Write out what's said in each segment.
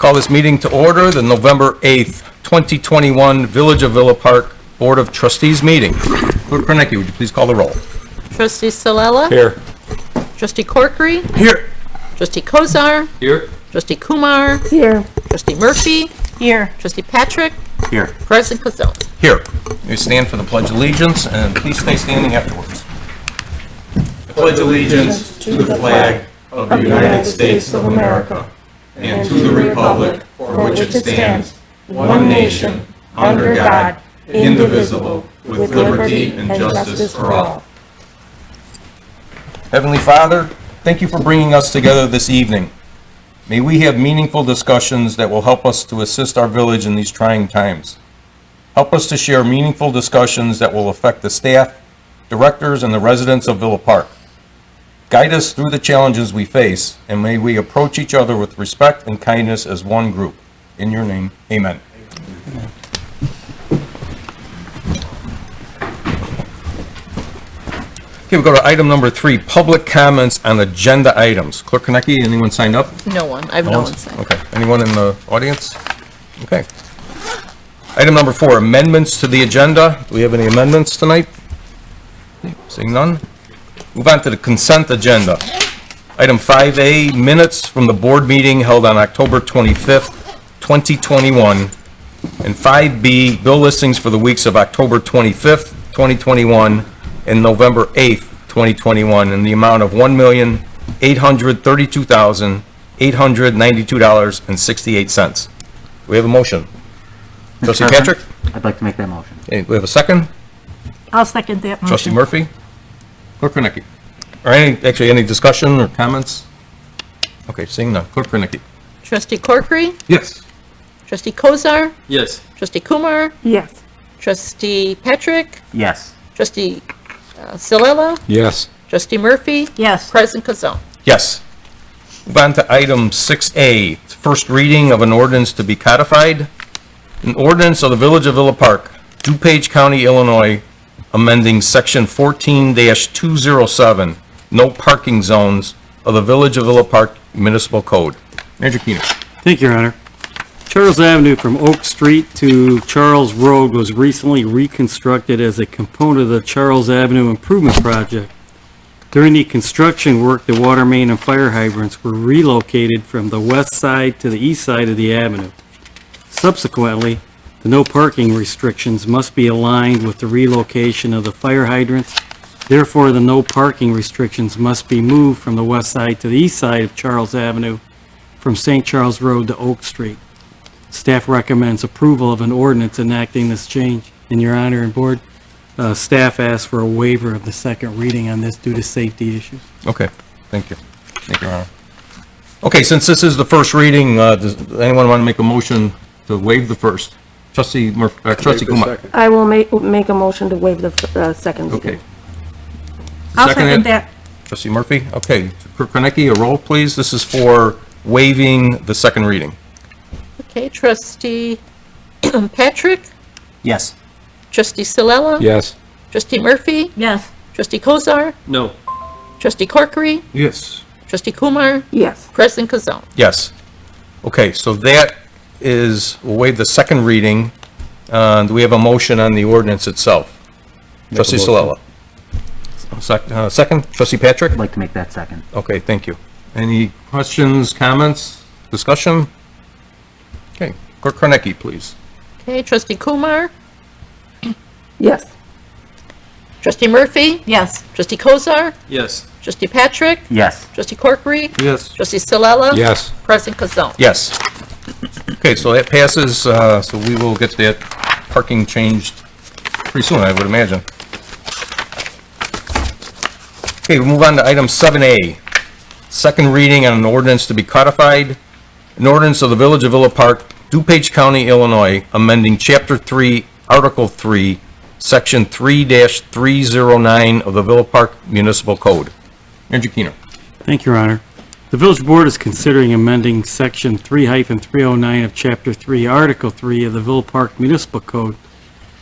Call this meeting to order, the November 8th, 2021 Village of Villa Park Board of Trustees meeting. Clerk Kornecki, would you please call the roll? Trustee Salella? Here. Trustee Corkery? Here. Trustee Kozar? Here. Trustee Kumar? Here. Trustee Murphy? Here. Trustee Patrick? Here. President Kazone. Here. You stand for the Pledge of Allegiance, and please stay standing afterwards. I pledge allegiance to the flag of the United States of America and to the republic for which it stands, one nation, under God, indivisible, with liberty and justice for all. Heavenly Father, thank you for bringing us together this evening. May we have meaningful discussions that will help us to assist our village in these trying times. Help us to share meaningful discussions that will affect the staff, directors, and the residents of Villa Park. Guide us through the challenges we face, and may we approach each other with respect and kindness as one group. In your name, amen. Okay, we'll go to item number 3, public comments on agenda items. Clerk Kornecki, anyone signed up? No one. I have no one signed. Okay, anyone in the audience? Okay. Item number 4, amendments to the agenda. Do we have any amendments tonight? Seeing none. Move on to the consent agenda. Item 5A, minutes from the board meeting held on October 25th, 2021. And 5B, bill listings for the weeks of October 25th, 2021 and November 8th, 2021 in the amount of $1,832,892.68. We have a motion. Trustee Patrick? I'd like to make that motion. Okay, we have a second. I'll second that motion. Trustee Murphy? Clerk Kornecki? Or any discussion or comments? Okay, seeing none. Clerk Kornecki? Trustee Corkery? Yes. Trustee Kozar? Yes. Trustee Kumar? Yes. Trustee Patrick? Yes. Trustee Salella? Yes. Trustee Murphy? Yes. President Kazone. Yes. Move on to item 6A, first reading of an ordinance to be codified. An ordinance of the Village of Villa Park, Dupage County, Illinois, amending section 14-207, no parking zones of the Village of Villa Park Municipal Code. Manager Keener. Thank you, Your Honor. Charles Avenue from Oak Street to Charles Road was recently reconstructed as a component of the Charles Avenue Improvement Project. During the construction work, the water main and fire hydrants were relocated from the west side to the east side of the avenue. Subsequently, the no parking restrictions must be aligned with the relocation of the fire hydrants. Therefore, the no parking restrictions must be moved from the west side to the east side of Charles Avenue from St. Charles Road to Oak Street. Staff recommends approval of an ordinance enacting this change. In your honor and board, staff asks for a waiver of the second reading on this due to safety issues. Okay, thank you. Thank you, Your Honor. Okay, since this is the first reading, does anyone want to make a motion to waive the first? Trustee Trustee Kumar. I will make a motion to waive the second reading. Okay. I'll second that. Trustee Murphy. Okay, Clerk Kornecki, a roll, please. This is for waiving the second reading. Okay, Trustee Patrick? Yes. Trustee Salella? Yes. Trustee Murphy? Yes. Trustee Kozar? No. Trustee Corkery? Yes. Trustee Kumar? Yes. President Kazone. Yes. Okay, so that is, we'll waive the second reading. Do we have a motion on the ordinance itself? Trustee Salella. Second, Trustee Patrick? I'd like to make that second. Okay, thank you. Any questions, comments, discussion? Okay, Clerk Kornecki, please. Okay, Trustee Kumar? Yes. Trustee Murphy? Yes. Trustee Kozar? Yes. Trustee Patrick? Yes. Trustee Corkery? Yes. Trustee Salella? Yes. President Kazone. Yes. Okay, so that passes, so we will get that parking changed pretty soon, I would imagine. Okay, we'll move on to item 7A. Second reading on an ordinance to be codified. An ordinance of the Village of Villa Park, Dupage County, Illinois, amending Chapter 3, Article 3, Section 3-309 of the Villa Park Municipal Code. Manager Keener. Thank you, Your Honor. The Village Board is considering amending Section 3-309 of Chapter 3, Article 3 of the Villa Park Municipal Code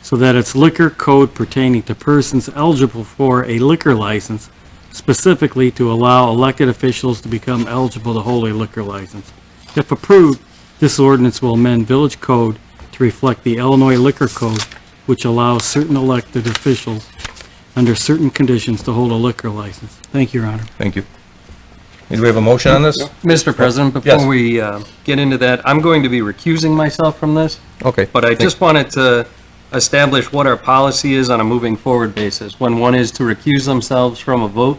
so that its liquor code pertaining to persons eligible for a liquor license, specifically to allow elected officials to become eligible to hold a liquor license. If approved, This ordinance will amend village code to reflect the Illinois Liquor Code, which allows certain elected officials under certain conditions to hold a liquor license. Thank you, Your Honor. Thank you. Do we have a motion on this? Mr. President, Yes. before we get into that, I'm going to be recusing myself from this, Okay. but I just wanted to establish what our policy is on a moving forward basis. When one is to recuse themselves from a vote,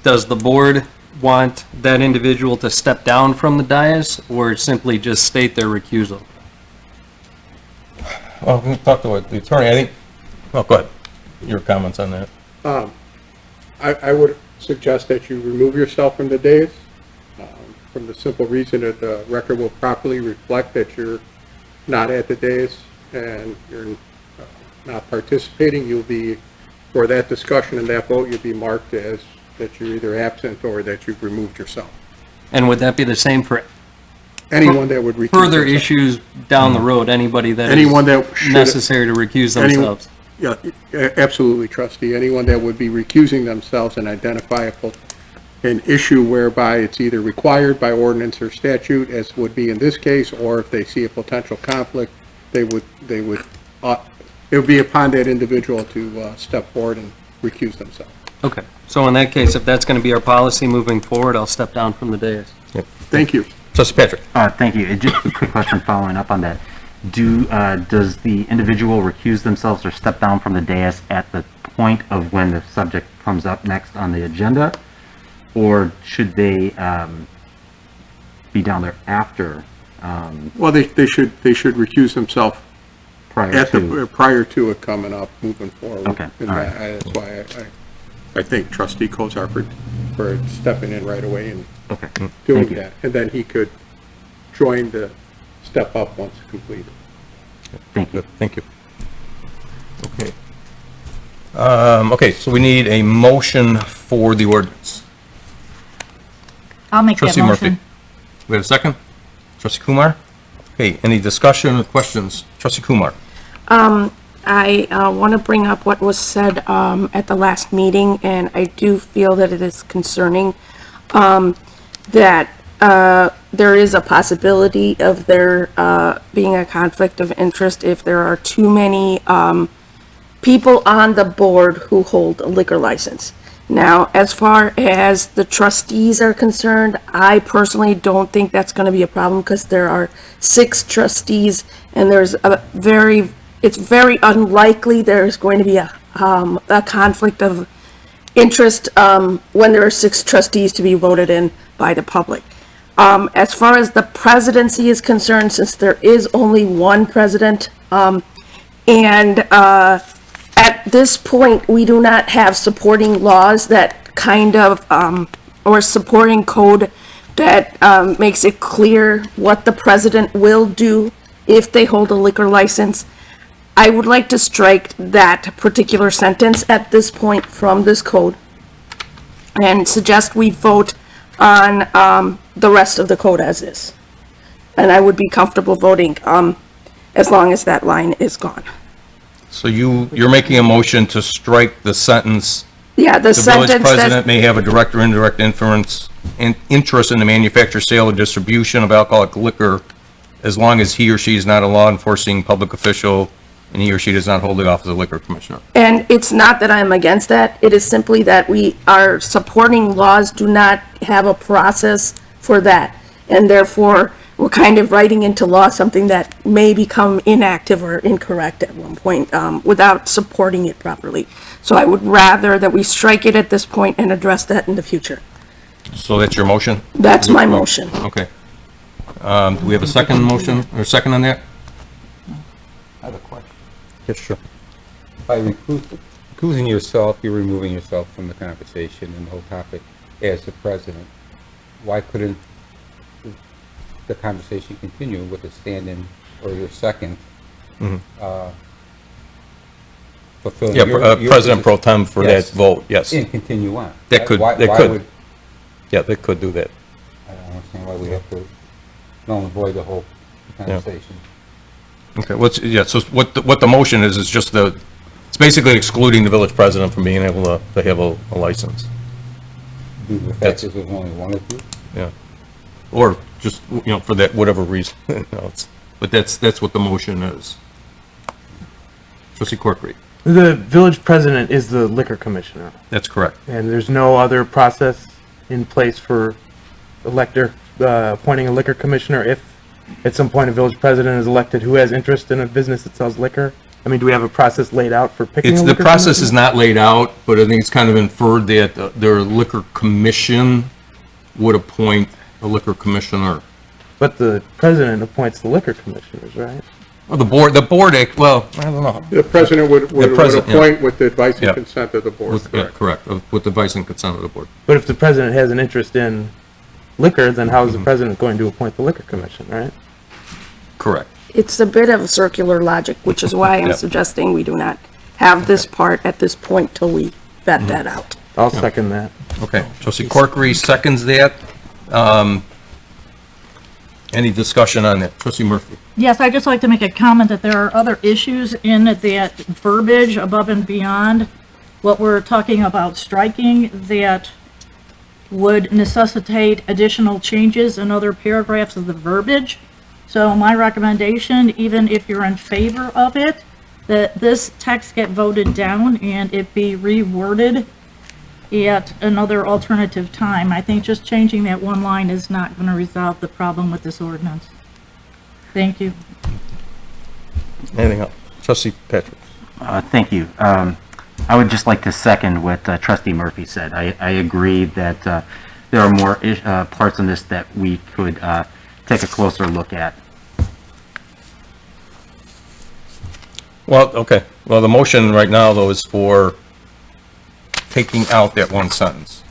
does the board want that individual to step down from the dais or simply just state their recusal? Well, we can talk to the attorney, I think, oh, go ahead. Your comments on that. I would suggest that you remove yourself from the dais, from the simple reason that the record will properly reflect that you're not at the dais and you're not participating. You'll be, for that discussion and that vote, you'll be marked as that you're either absent or that you've removed yourself. And would that be the same for Anyone that would recuse further themselves. issues down the road, anybody that Anyone is that should- necessary to recuse themselves? Yeah, absolutely, trustee. Anyone that would be recusing themselves and identify an issue whereby it's either required by ordinance or statute, as would be in this case, or if they see a potential conflict, it would be upon that individual to step forward and recuse themselves. Okay, so in that case, if that's going to be our policy moving forward, I'll step down from the dais. Thank you. Trustee Patrick? Thank you. Just a quick question following up on that. Does the individual recuse themselves or step down from the dais at the point of when the subject comes up next on the agenda? Or should they be down there after, Well, they should recuse themselves prior to? prior to it coming up, moving forward. Okay, And all right. that's why I think trustee Kozar for stepping in right away and Okay. doing Thank you. that. And then he could join the step up once completed. Thank you. Good, thank you. Okay. Okay, so we need a motion for the ordinance. I'll make that Trustee Murphy. motion. We have a second? Trustee Kumar? Okay, any discussion or questions? Trustee Kumar? I want to bring up what was said at the last meeting, and I do feel that it is concerning that there is a possibility of there being a conflict of interest if there are too many people on the board who hold a liquor license. Now, as far as the trustees are concerned, I personally don't think that's going to be a problem because there are 6 trustees, and it's very unlikely there's going to be a conflict of interest when there are 6 trustees to be voted in by the public. As far as the presidency is concerned, since there is only one president, and at this point, we do not have supporting laws that kind of, or supporting code that makes it clear what the president will do if they hold a liquor license. I would like to strike that particular sentence at this point from this code and suggest we vote on the rest of the code as is. And I would be comfortable voting as long as that line is gone. So you're making a motion to strike the sentence, Yeah, the the village sentence president that, may have a direct or indirect interest in the manufacture, sale, or distribution of alcoholic liquor as long as he or she is not a law enforcing public official and he or she does not hold the office of liquor commissioner. and it's not that I'm against that, it is simply that we are supporting laws do not have a process for that. And therefore, we're kind of writing into law something that may become inactive or incorrect at one point without supporting it properly. So I would rather that we strike it at this point and address that in the future. So that's your motion? That's my motion. Okay. Do we have a second motion, or second on that? I have a question. Yes, sure. By recusing yourself, you're removing yourself from the conversation and the whole topic as the president. Why couldn't the conversation continue with a stand-in or your second fulfilling Yeah, your President Pro Tem for that Yes. vote, yes. and continue on? That could- Why that could. would- Yeah, they could do that. I don't understand why we have to null and void the whole conversation. Okay, so what the motion is just it's basically excluding the village president from being able to have a license. Due to the fact that there's only one of you. Yeah. Or just, for that, whatever reason. But that's what the motion is. Trustee Corkery? The village president is the liquor commissioner, That's correct. and there's no other process in place for appointing a liquor commissioner if at some point a village president is elected who has interest in a business that sells liquor. I mean, do we have a process laid out for picking a The liquor process is commissioner? not laid out, but I think it's kind of inferred that their liquor commission would appoint a liquor commissioner. But the president appoints the liquor commissioners, right? Well, well, I don't know. The president would president, yeah. appoint with the advice Yeah. and consent of the board, correct? Correct, with the advice and consent of the board. But if the president has an interest in liquor, then how is the president going to appoint the liquor commission, right? Correct. It's a bit of circular logic, which is why I'm Yep. suggesting we do not have this part at this point till we vet that out. I'll second that. Okay, trustee Corkery seconds that. Any discussion on that? Trustee Murphy? Yes, I'd just like to make a comment that there are other issues in that verbiage above and beyond what we're talking about striking that would necessitate additional changes in other paragraphs of the verbiage. So my recommendation, even if you're in favor of it, that this text get voted down and it be reworded at another alternative time. I think just changing that one line is not going to resolve the problem with this ordinance. Thank you. Anything else? Trustee Patrick? Thank you. I would just like to second what Trustee Murphy said. I agree that there are more parts in this that we could take a closer look at. Well, okay. Well, the motion right now, though, is for taking out that one sentence.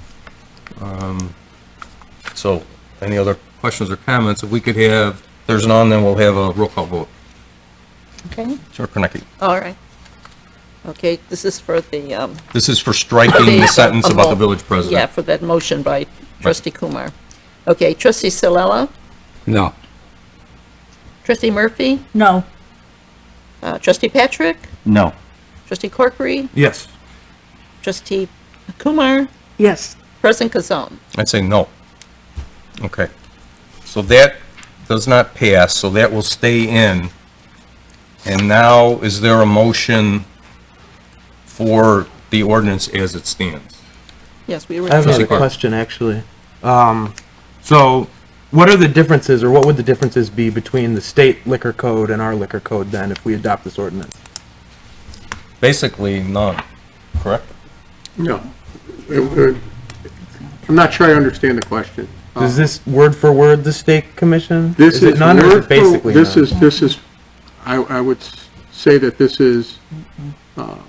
So, any other questions or comments? If we could have, if there's none, then we'll have a roll call vote. Okay, Chair Kornacki. all right. Okay, this is for the, This is for striking the sentence about the village yeah, president. for that motion by trustee Kumar. Okay, trustee Salella, No. trustee Murphy, No. trustee Patrick, No. trustee Corkery, Yes. trustee Kumar, Yes. President Kazan. I'd say no. Okay. So that does not pass, so that will stay in. And now, is there a motion for the ordinance as it stands? Yes, we I have were, another Clark. question, actually. So what are the differences, or what would the differences be between the state liquor code and our liquor code then, if we adopt this ordinance? Basically, none, correct? No. I'm not sure I understand the question. Is this word for word the state commission? This it is none, or is word it for- basically This none? is, I would say that this is,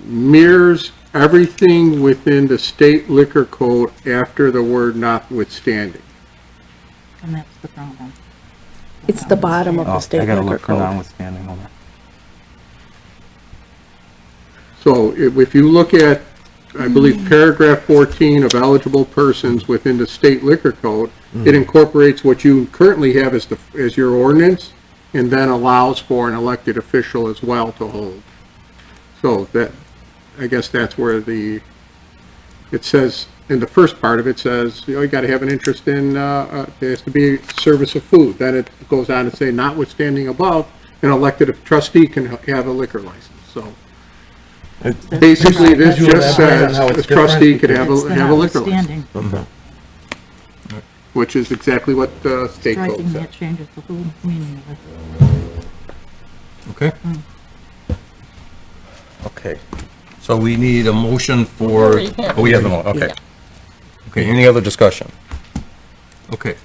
mirrors everything within the state liquor code after the word notwithstanding. And that's the problem. It's the bottom of the state I gotta liquor look for code. notwithstanding. Hold on. So if you look at, I believe, paragraph 14 of eligible persons within the state liquor code, it incorporates what you currently have as your ordinance, and then allows for an elected official as well to hold. So that, I guess that's where it says, in the first part of it says, you gotta have an interest in, there has to be service of food. Then it goes on to say, notwithstanding above, an elected trustee can have a liquor license, so. Basically, this Could you just elaborate on says how it's a trustee different? could have It's the a liquor license, notwithstanding. Okay. which is exactly what the state code Striking says. that changes the whole meaning of it. Okay. Okay. So we need a motion for, We have oh, we have the motion, okay. Okay, any other discussion? Okay.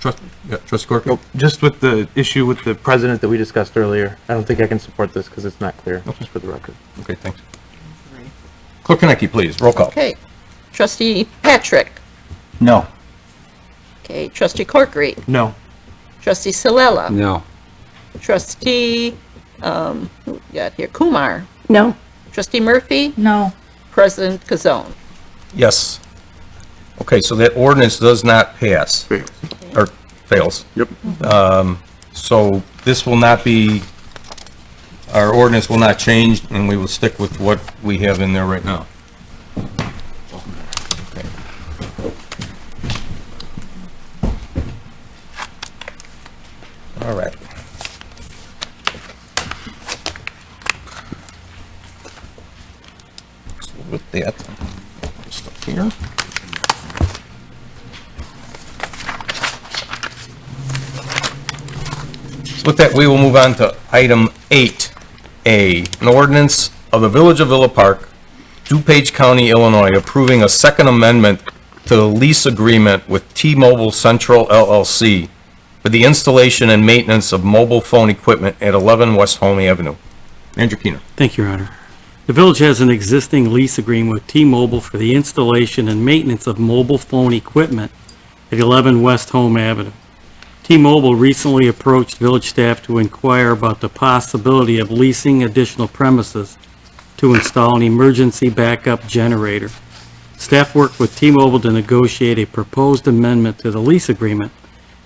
Trustee Corker? Nope, just with the issue with the president that we discussed earlier, I don't think I can support this because it's not clear, just for the record. Okay, thanks. Clerk Konecki, please, roll call. okay. Trustee Patrick, No. okay, trustee Corkery, No. trustee Salella, No. trustee, who we got here, Kumar, No. trustee Murphy, No. President Kazan. Yes. Okay, so that ordinance does not pass, Fails. or fails. Yep. So this will not be, our ordinance will not change, and we will stick with what we have in there right now. Okay. that. Just up here. So with that, we will move on to item 8A, an ordinance of the Village of Villa Park, Dupage County, Illinois, approving a second amendment to the lease agreement with T-Mobile Central LLC for the installation and maintenance of mobile phone equipment at 11 West Home Avenue. Andrew Keener. Thank you, Your Honor. The village has an existing lease agreement with T-Mobile for the installation and maintenance of mobile phone equipment at 11 West Home Avenue. T-Mobile recently approached village staff to inquire about the possibility of leasing additional premises to install an emergency backup generator. Staff worked with T-Mobile to negotiate a proposed amendment to the lease agreement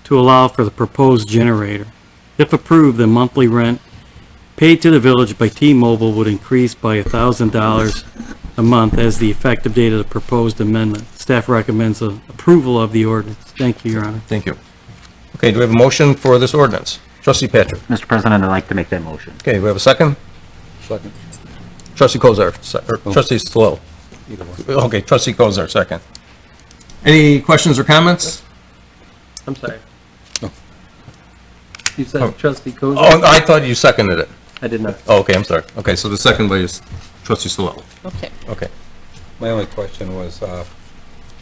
to allow for the proposed generator. If approved, the monthly rent paid to the village by T-Mobile would increase by $1,000 a month as the effective date of the proposed amendment. Staff recommends approval of the ordinance. Thank you, Your Honor. Thank you. Okay, do we have a motion for this ordinance? Trustee Patrick. Mr. President, I'd like to make that motion. Okay, do we have a second? Second. Trustee Kozar, or Trustee Stallone. Either one. Okay, Trustee Kozar, second. Any questions or comments? I'm sorry. Oh. You said trustee Kozar? Oh, I thought you seconded it. I did not. Oh, okay, I'm sorry. Okay, so the second by Trustee Stallone. Okay. Okay. My only question was, the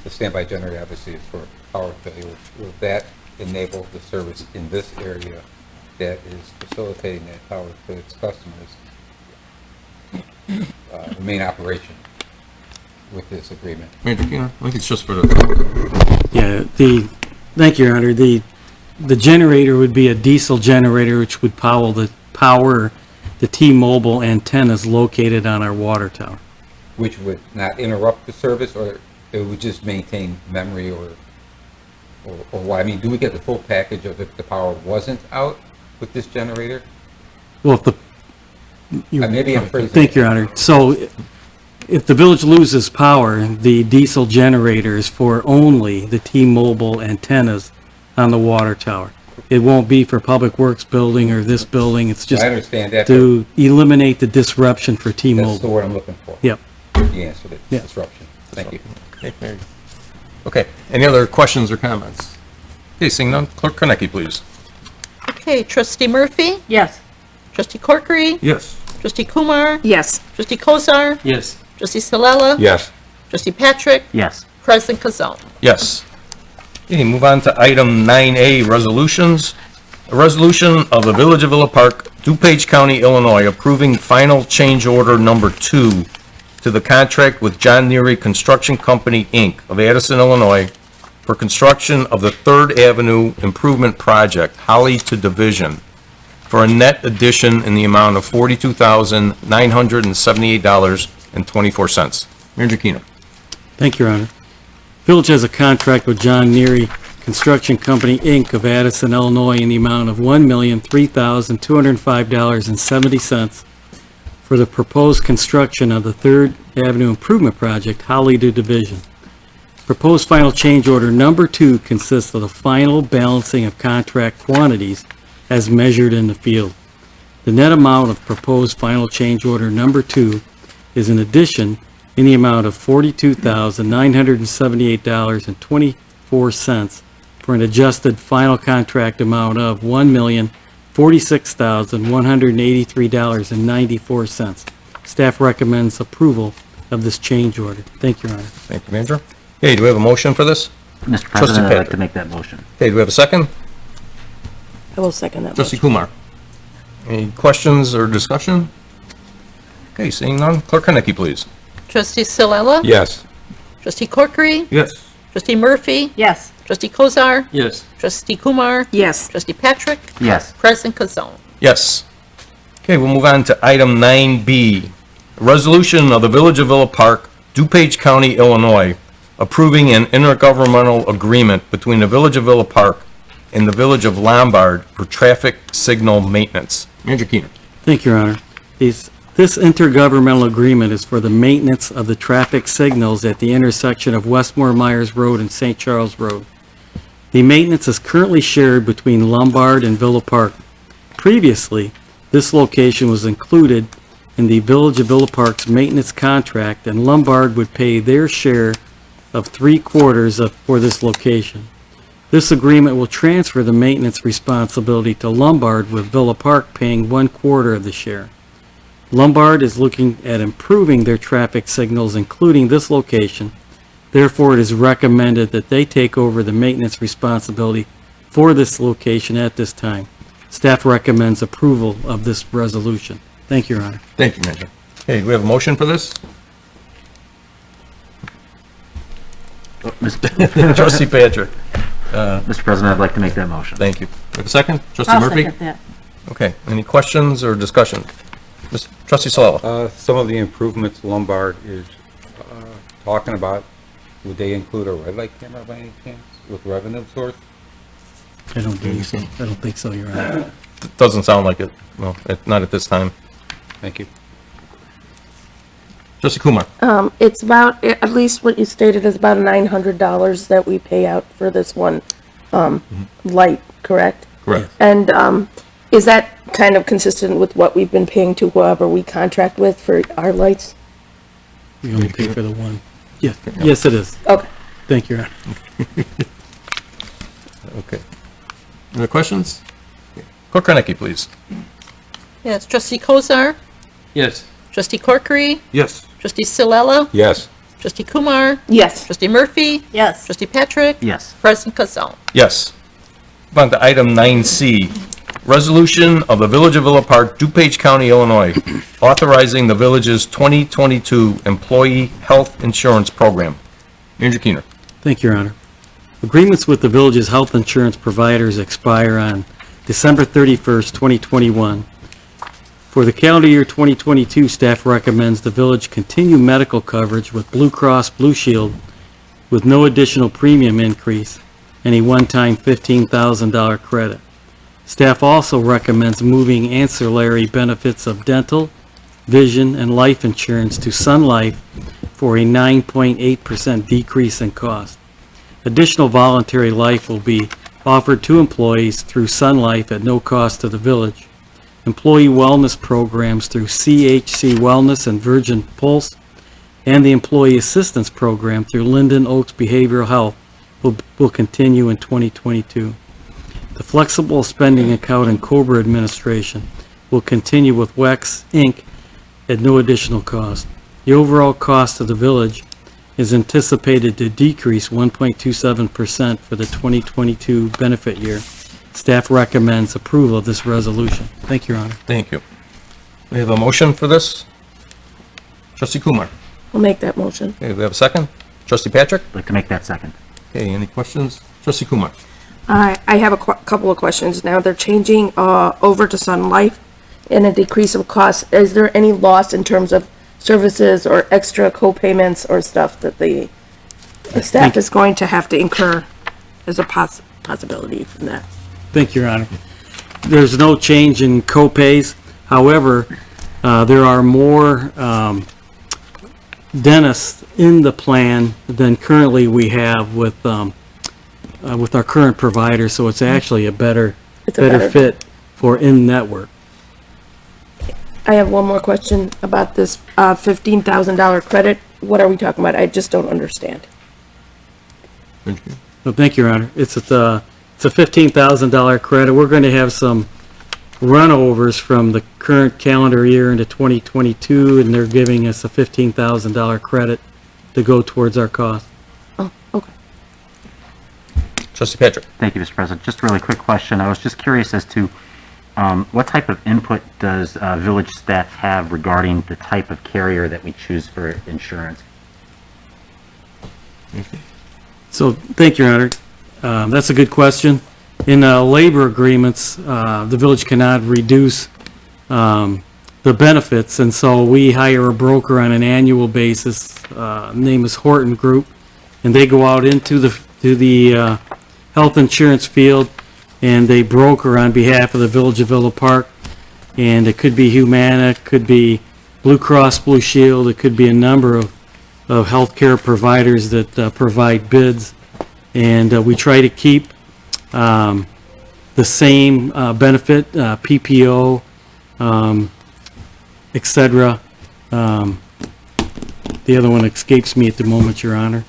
standby generator obviously is for power failure. Will that enable the service in this area that is facilitating that power for its customers remain operation with this agreement? Andrew Keener, I think it's just for the, Yeah, thank you, Your Honor. The generator would be a diesel generator which would power the T-Mobile antennas located on our water tower. Which would not interrupt the service, or it would just maintain memory, or what? I mean, do we get the full package of if the power wasn't out with this generator? Well, Maybe I'm phrasing. Thank you, Your Honor. So if the village loses power, the diesel generator is for only the T-Mobile antennas on the water tower. It won't be for Public Works building or this building. It's just I understand that. to eliminate the disruption for That's the T-Mobile. word I'm looking for. Yep. The answer to Yeah. disruption. Thank you. okay. Any other questions or comments? Okay, seeing none, Clerk Kornecki, please. Okay, trustee Murphy, Yes. trustee Corkery, Yes. trustee Kumar, Yes. trustee Kozar, Yes. trustee Salela, Yes. trustee Patrick, Yes. President Kazone. Yes. Okay, move on to item 9A, resolutions. A resolution of the Village of Villa Park, DuPage County, Illinois, approving final change order number 2 to the contract with John Neary Construction Company, Inc. of Addison, Illinois, for construction of the 3rd Avenue Improvement Project, Holly to Division, for a net addition in the amount of $42,978.24. Manager Keener. Thank you, Your Honor. Village has a contract with John Neary Construction Company, Inc. of Addison, Illinois, in the amount of $1,003,205.70 for the proposed construction of the 3rd Avenue Improvement Project, Holly to Division. Proposed final change order number 2 consists of the final balancing of contract quantities as measured in the field. The net amount of proposed final change order number 2 is an addition in the amount of $42,978.24 for an adjusted final contract amount of $1,046,183.94. Staff recommends approval of this change order. Thank you, Your Honor. Thank you, Manager. Okay, do we have a motion for this? Mr. President, I'd like Patrick. to make that motion. Okay, do we have a second? I will second that. Trustee Kumar. Any questions or discussion? Okay, seeing none, Clerk Kornecki, please. Trustee Salela, Yes. trustee Corkery, Yes. trustee Murphy, Yes. trustee Kozar, Yes. trustee Kumar, Yes. trustee Patrick, Yes. President Kazone. Yes. Okay, we'll move on to item 9B. A resolution of the Village of Villa Park, DuPage County, Illinois, approving an intergovernmental agreement between the Village of Villa Park and the Village of Lombard for traffic signal maintenance. Manager Keener. Thank you, Your Honor. This intergovernmental agreement is for the maintenance of the traffic signals at the intersection of Westmore Myers Road and St. Charles Road. The maintenance is currently shared between Lombard and Villa Park. Previously, this location was included in the Village of Villa Park's maintenance contract, and Lombard would pay their share of 3/4 for this location. This agreement will transfer the maintenance responsibility to Lombard, with Villa Park paying 1/4 of the share. Lombard is looking at improving their traffic signals, including this location. Therefore, it is recommended that they take over the maintenance responsibility for this location at this time. Staff recommends approval of this resolution. Thank you, Your Honor. Thank you, Manager. Okay, do we have a motion for this? Trustee Patrick, Mr. President, I'd like to make that motion. thank you. We have a second? Trustee I'll Murphy? second that. Okay, any questions or discussion? Trustee Salala? Some of the improvements Lombard is talking about, would they include a red light camera by any chance with revenue source? I don't believe so. I don't think so, Your Honor. Doesn't sound like it. Well, not at this time. Thank you. Trustee Kumar? It's about, at least what you stated is about $900 that we pay out for this one, light, correct? Correct. And, is that kind of consistent with what we've been paying to whoever we contract with for our lights? We only pay for the one. Yes, yes, it is. Okay. Thank you, Your Honor. Okay. Any other questions? Clerk Reneke, please. Yes, trustee Kozar, Yes. trustee Corkery, Yes. trustee Silella, Yes. trustee Kumar, Yes. trustee Murphy, Yes. trustee Patrick, Yes. President Kazel. Yes. Move on to item 9C, resolution of the Village of Villa Park, Dupage County, Illinois, authorizing the village's 2022 Employee Health Insurance Program. Manager Keener. Thank you, Your Honor. Agreements with the village's health insurance providers expire on December 31st, 2021. For the calendar year 2022, staff recommends the village continue medical coverage with Blue Cross Blue Shield with no additional premium increase and a one-time $15,000 credit. Staff also recommends moving ancillary benefits of dental, vision, and life insurance to Sun Life for a 9.8% decrease in cost. Additional voluntary life will be offered to employees through Sun Life at no cost to the village. Employee wellness programs through CHC Wellness and Virgin Pulse, and the Employee Assistance Program through Linden Oaks Behavioral Health will continue in 2022. The flexible spending account and COBRA administration will continue with WEX Inc. at no additional cost. The overall cost of the village is anticipated to decrease 1.27% for the 2022 benefit year. Staff recommends approval of this resolution. Thank you, Your Honor. Thank you. We have a motion for this? Trustee Kumar? I'll make that motion. Okay, we have a second? Trustee Patrick? I'd like to make that second. Okay, any questions? Trustee Kumar? I have a couple of questions now. They're changing, over to Sun Life and a decrease of cost. Is there any loss in terms of services or extra co-payments or stuff that the staff is going to have to incur as a possibility from that? Thank you, Your Honor. There's no change in co-pays. However, there are more dentists in the plan than currently we have with our current provider, so it's actually a better fit for in-network. I have one more question about this $15,000 credit. What are we talking about? I just don't understand. So thank you, Your Honor. It's a $15,000 credit. We're going to have some runovers from the current calendar year into 2022, and they're giving us a $15,000 credit to go towards our cost. Oh, okay. Trustee Patrick? Thank you, Mr. President. Just a really quick question. I was just curious as to what type of input does village staff have regarding the type of carrier that we choose for insurance? So, thank you, Your Honor. That's a good question. In labor agreements, the village cannot reduce the benefits, and so we hire a broker on an annual basis. Name is Horton Group, and they go out into the health insurance field, and they broker on behalf of the Village of Villa Park. And it could be Humana, it could be Blue Cross Blue Shield, it could be a number of healthcare providers that provide bids. And we try to keep the same benefit, PPO, et cetera. The other one escapes me at the moment, Your Honor.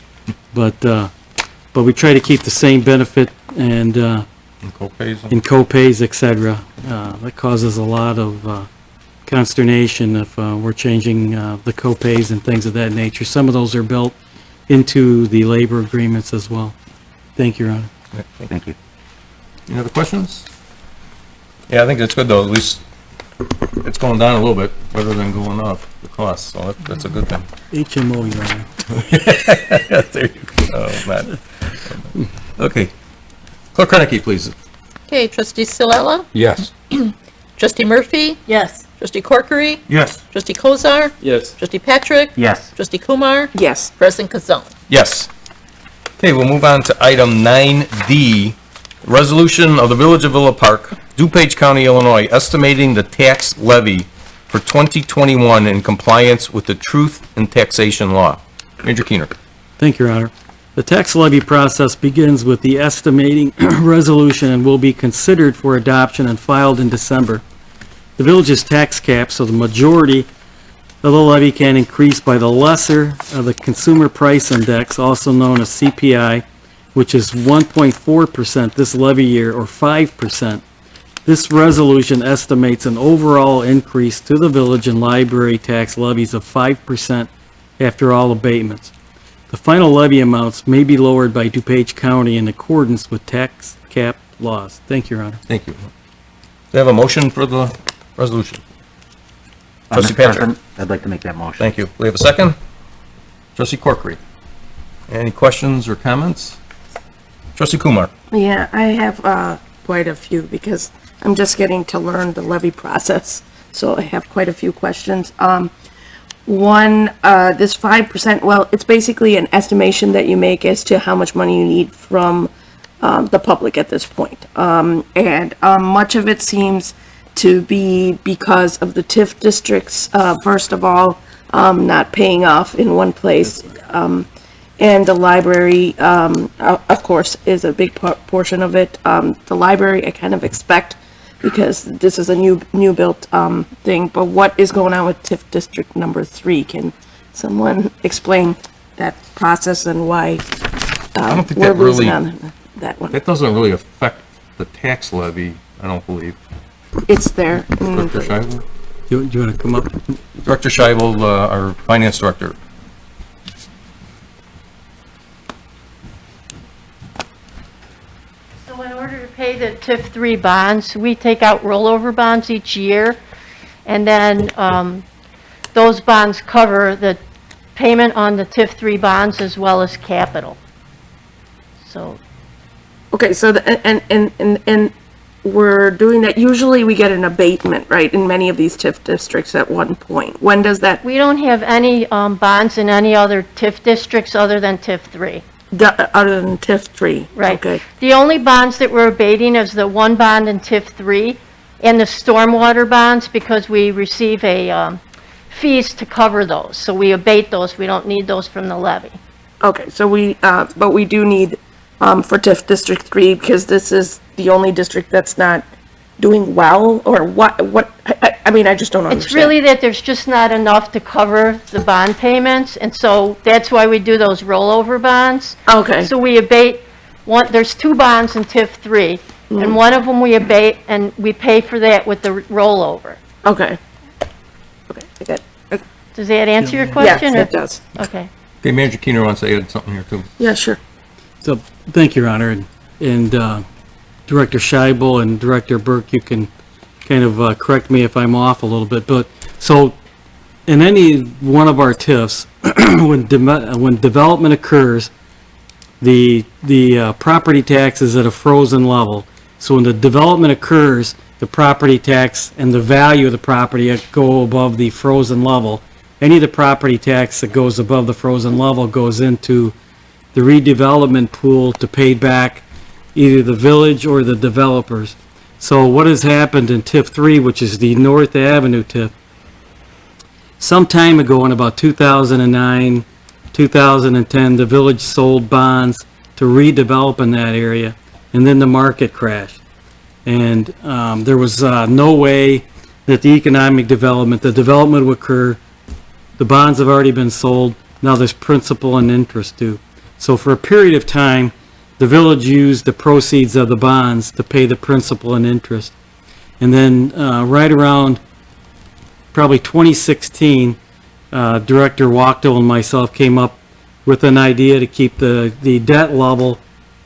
But we try to keep the same benefit and in co-pays, et cetera. That causes a lot of consternation if we're changing the co-pays and things of that nature. Some of those are built into the labor agreements as well. Thank you, Your Honor. Thank you. Any other questions? Yeah, I think it's good though, at least it's going down a little bit rather than going up, the cost, so that's a good thing. HMO, Your Honor. There you go, Matt. Okay. Clerk Reneke, please. Okay, trustee Silella, Yes. trustee Murphy, Yes. trustee Corkery, Yes. trustee Kozar, Yes. trustee Patrick, Yes. trustee Kumar, Yes. President Kazone. Yes. Okay, we'll move on to item 9D, resolution of the Village of Villa Park, DuPage County, Illinois, estimating the tax levy for 2021 in compliance with the Truth in Taxation Law. Major Keener. Thank you, Your Honor. The tax levy process begins with the estimating resolution and will be considered for adoption and filed in December. The village's tax cap, so the majority of the levy can increase by the lesser of the Consumer Price Index, also known as CPI, which is 1.4% this levy year, or 5%. This resolution estimates an overall increase to the village and library tax levies of 5% after all abatements. The final levy amounts may be lowered by DuPage County in accordance with tax cap laws. Thank you, Your Honor. Thank you. Do you have a motion for the resolution? Trustee Mr. Patrick. President, I'd like to make that motion. Thank you. We have a second? Trustee Corkery. Any questions or comments? Trustee Kumar. Yeah, I have quite a few because I'm just getting to learn the levy process, so I have quite a few questions. One, this 5%, well, it's basically an estimation that you make as to how much money you need from the public at this point. And much of it seems to be because of the TIF districts, first of all, not paying off in one place. And the library, of course, is a big portion of it. The library, I kind of expect, because this is a new built thing. But what is going on with TIF District Number 3? Can someone explain that process and why I don't think we're that losing really, on that one? that doesn't really affect the tax levy, I don't believe. It's there. Director Scheibel? Do you want to come up? Director Scheibel, our finance director. So in order to pay the TIF 3 bonds, we take out rollover bonds each year, and then those bonds cover the payment on the TIF 3 bonds as well as capital. So, Okay, so and we're doing that. Usually we get an abatement, right, in many of these TIF districts at one point. When does that, we don't have any bonds in any other TIF districts other than TIF 3. other than TIF 3? Right. Okay. The only bonds that we're abating is the one bond in TIF 3 and the stormwater bonds, because we receive a fees to cover those. So we abate those. We don't need those from the levy. Okay, so but we do need, for TIF District 3, because this is the only district that's not doing well, or what, I mean, I just don't understand. It's really that there's just not enough to cover the bond payments, and so that's why we do those rollover bonds. Okay. So we abate one, there's two bonds in TIF 3, and one of them we abate, and we pay for that with the rollover. Okay. Okay, I got it. Does that answer your Yes, question? or- it does. Okay. Okay, Manager Keener wants to add something here too. Yeah, sure. So, thank you, Your Honor, and Director Scheibel and Director Burke, you can kind of correct me if I'm off a little bit, but, so, in any one of our TIFs, when development occurs, the property tax is at a frozen level. So when the development occurs, the property tax and the value of the property go above the frozen level. Any of the property tax that goes above the frozen level goes into the redevelopment pool to pay back either the village or the developers. So what has happened in TIF 3, which is the North Avenue TIF, some time ago in about 2009, 2010, the village sold bonds to redevelop in that area, and then the market crashed. And there was no way that the economic development, the development will occur, the bonds have already been sold, now there's principal and interest due. So for a period of time, the village used the proceeds of the bonds to pay the principal and interest. And then right around probably 2016, Director Wachtel and myself came up with an idea to keep the debt level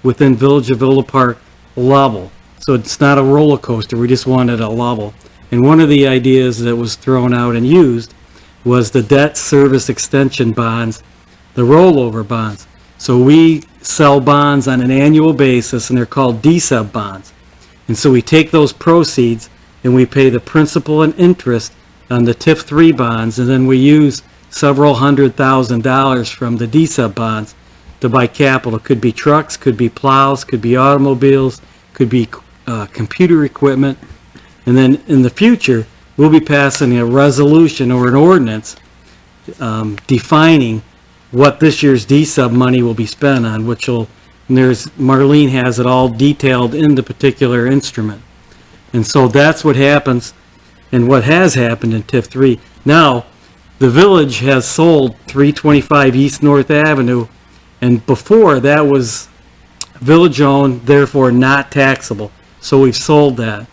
within Village of Villa Park level. So it's not a roller coaster, we just wanted a level. And one of the ideas that was thrown out and used was the debt service extension bonds, the rollover bonds. So we sell bonds on an annual basis, and they're called DSEB bonds. And so we take those proceeds and we pay the principal and interest on the TIF 3 bonds, and then we use several $100,000 from the DSEB bonds to buy capital. It could be trucks, could be plows, could be automobiles, could be computer equipment. And then in the future, we'll be passing a resolution or an ordinance defining what this year's DSEB money will be spent on, which will, and Marlene has it all detailed in the particular instrument. And so that's what happens and what has happened in TIF 3. Now, the village has sold 325 East North Avenue, and before that was village-owned, therefore not taxable. So we've sold that.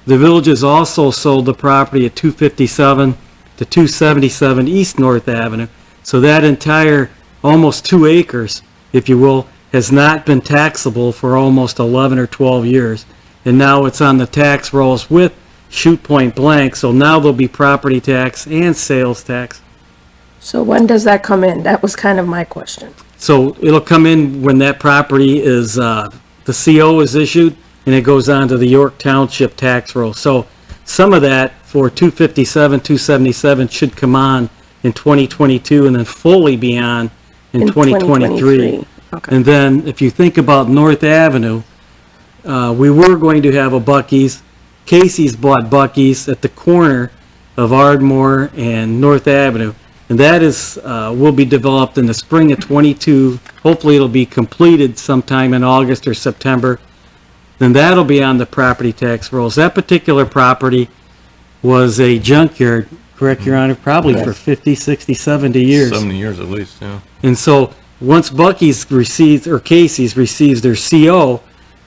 The village has also sold the property at 257 to 277 East North Avenue. So that entire, almost 2 acres, if you will, has not been taxable for almost 11 or 12 years. And now it's on the tax rolls with shoot point blank, so now there'll be property tax and sales tax. So when does that come in? That was kind of my question. So it'll come in when that property is, the CO is issued, and it goes on to the York Township tax roll. So some of that for 257, 277 should come on in 2022 and then fully be on in 2023. Okay. And then if you think about North Avenue, we were going to have a Buc-ee's. Casey's bought Buc-ee's at the corner of Ardmore and North Avenue. And that is, will be developed in the spring of '22. Hopefully it'll be completed sometime in August or September. Then that'll be on the property tax rolls. That particular property was a junkyard, correct, Your Honor? Probably for 50, 60, 70 years. 70 years at least, yeah. And so once Buc-ee's receives, or Casey's receives their CO,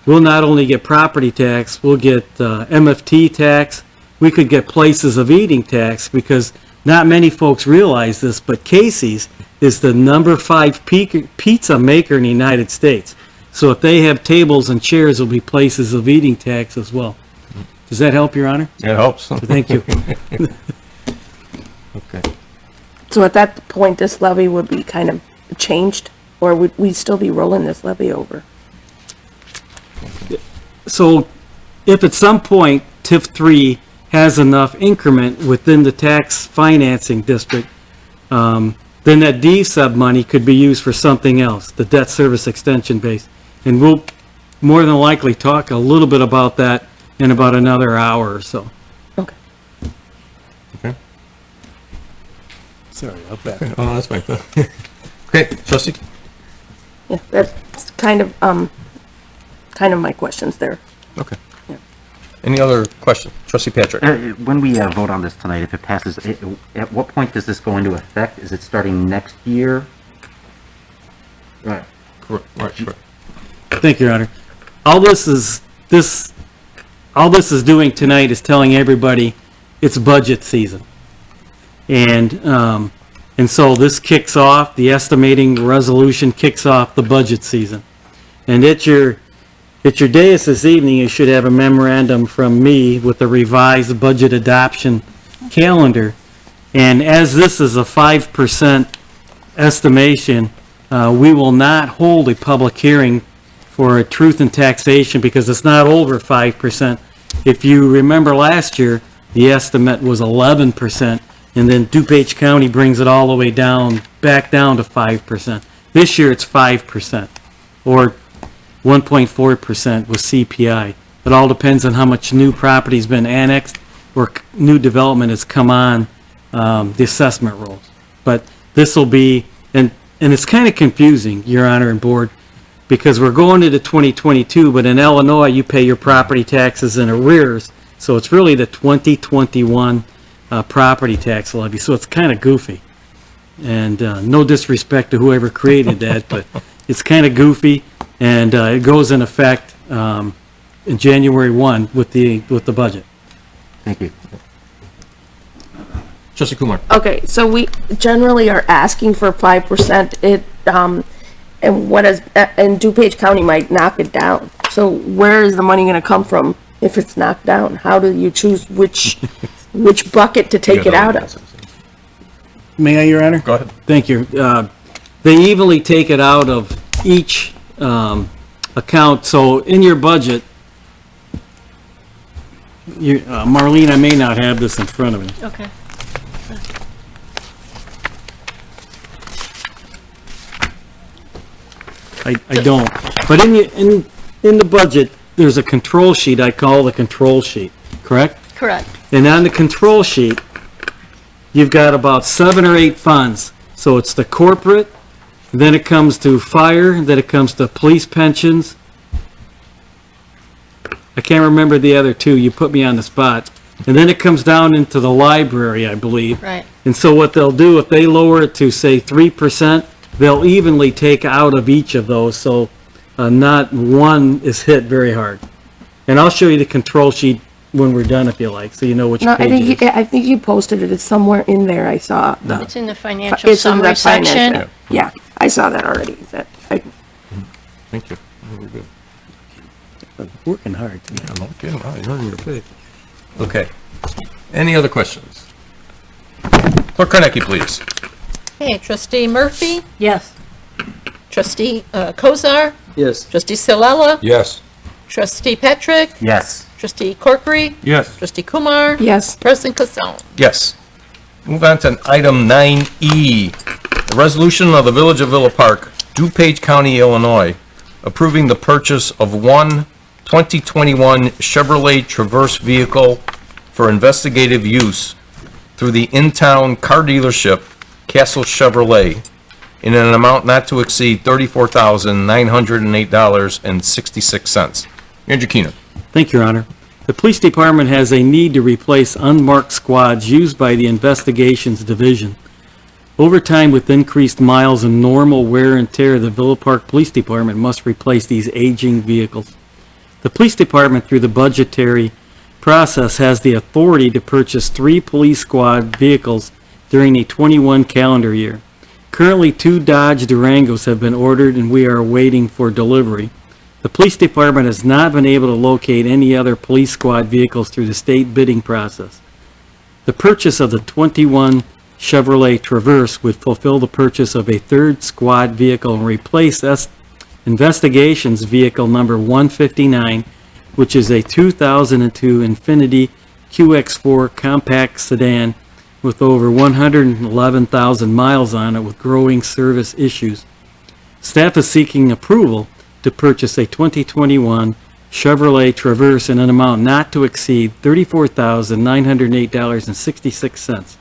we'll not only get property tax, we'll get MFT tax. We could get places of eating tax, because not many folks realize this, but Casey's is the number 5 pizza maker in the United States. So if they have tables and chairs, there'll be places of eating tax as well. Does that help, Your Honor? It helps. Thank you. Okay. So at that point, this levy would be kind of changed, or would we still be rolling this levy over? So if at some point TIF 3 has enough increment within the tax financing district, then that DSEB money could be used for something else, the debt service extension base. And we'll more than likely talk a little bit about that in about another hour or so. Okay. Okay. Sorry about that. Oh, that's fine. Okay, trustee? Yeah, that's kind of my questions there. Okay. Any other questions? Trustee Patrick? When we vote on this tonight, if it passes, at what point does this go into effect? Is it starting next year? Right. Right. Thank you, Your Honor. All this is doing tonight is telling everybody it's budget season. And so this kicks off, the estimating resolution kicks off the budget season. And at your dais this evening, you should have a memorandum from me with the revised budget adoption calendar. And as this is a 5% estimation, we will not hold a public hearing for a truth in taxation because it's not over 5%. If you remember last year, the estimate was 11%, and then Dupage County brings it all the way down, back down to 5%. This year it's 5%, or 1.4% with CPI. It all depends on how much new property's been annexed or new development has come on the assessment rolls. But this will be, and it's kind of confusing, Your Honor and Board, because we're going into 2022, but in Illinois, you pay your property taxes in arrears. So it's really the 2021 property tax levy, so it's kind of goofy. And no disrespect to whoever created that, but it's kind of goofy, and it goes in effect in January 1 with the budget. Thank you. Trustee Kumar. Okay, so we generally are asking for 5%. And what is, and DuPage County might knock it down. So where is the money gonna come from if it's knocked down? How do you choose which bucket to take it out of? May I, Your Honor? Go ahead. Thank you. They evenly take it out of each account, so in your budget, Marlene, I may not have this in front of me. Okay. I don't. But in the budget, there's a control sheet I call the control sheet, correct? Correct. And on the control sheet, you've got about 7 or 8 funds. So it's the corporate, then it comes to fire, then it comes to police pensions. I can't remember the other two, you put me on the spot. And then it comes down into the library, I believe. Right. And so what they'll do, if they lower it to, say, 3%, they'll evenly take out of each of those, so not one is hit very hard. And I'll show you the control sheet when we're done, if you like, so you know which No, page it is. I think you posted it. It's somewhere in there. I saw. It's in the financial It's in the summary section. financial. Yeah, I saw that already. Thank you. Very good. Working hard. Yeah, no kidding. Wow, you're on your page. Okay. Any other questions? Clerk Karnecki, please. Okay, Trustee Murphy, Yes. Trustee Kozar, Yes. Trustee Silella, Yes. Trustee Patrick, Yes. Trustee Corkery, Yes. Trustee Kumar, Yes. President Casson. Yes. Move on to item 9E, the resolution of the Village of Villa Park, DuPage County, Illinois, approving the purchase of one 2021 Chevrolet Traverse vehicle for investigative use through the in-town car dealership, Castle Chevrolet, in an amount not to exceed $34,908.66. Andrew Keener. Thank you, Your Honor. The police department has a need to replace unmarked squads used by the investigations division. Over time, with increased miles and normal wear and tear, the Villa Park Police Department must replace these aging vehicles. The police department, through the budgetary process, has the authority to purchase 3 police squad vehicles during a 21 calendar year. Currently, 2 Dodge Durangos have been ordered and we are waiting for delivery. The police department has not been able to locate any other police squad vehicles through the state bidding process. The purchase of the 21 Chevrolet Traverse would fulfill the purchase of a 3rd squad vehicle and replace Investigations Vehicle Number 159, which is a 2002 Infiniti QX4 compact sedan with over 111,000 miles on it with growing service issues. Staff is seeking approval to purchase a 2021 Chevrolet Traverse in an amount not to exceed $34,908.66.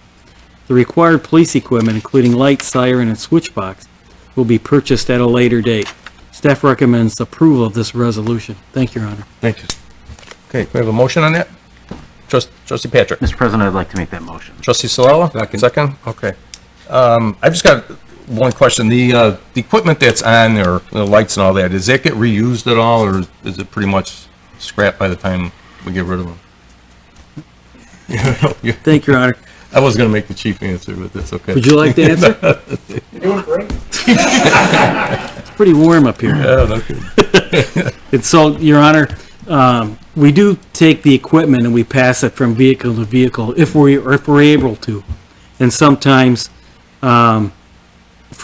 The required police equipment, including light, siren, and switch box, will be purchased at a later date. Staff recommends approval of this resolution. Thank you, Your Honor. Thank you. Okay, we have a motion on that? Trustee Patrick. Mr. President, I'd like to make that motion. Trustee Solella? Second. Okay. I've just got one question. The equipment that's on there, the lights and all that, does that get reused at all, or is it pretty much scrapped by the time we get rid of them? Thank you, Your Honor. I was gonna make the chief answer, but that's okay. Would you like to answer? It's pretty warm up here. Yeah, no kidding. And so, Your Honor, we do take the equipment and we pass it from vehicle to vehicle if we're able to. And sometimes, for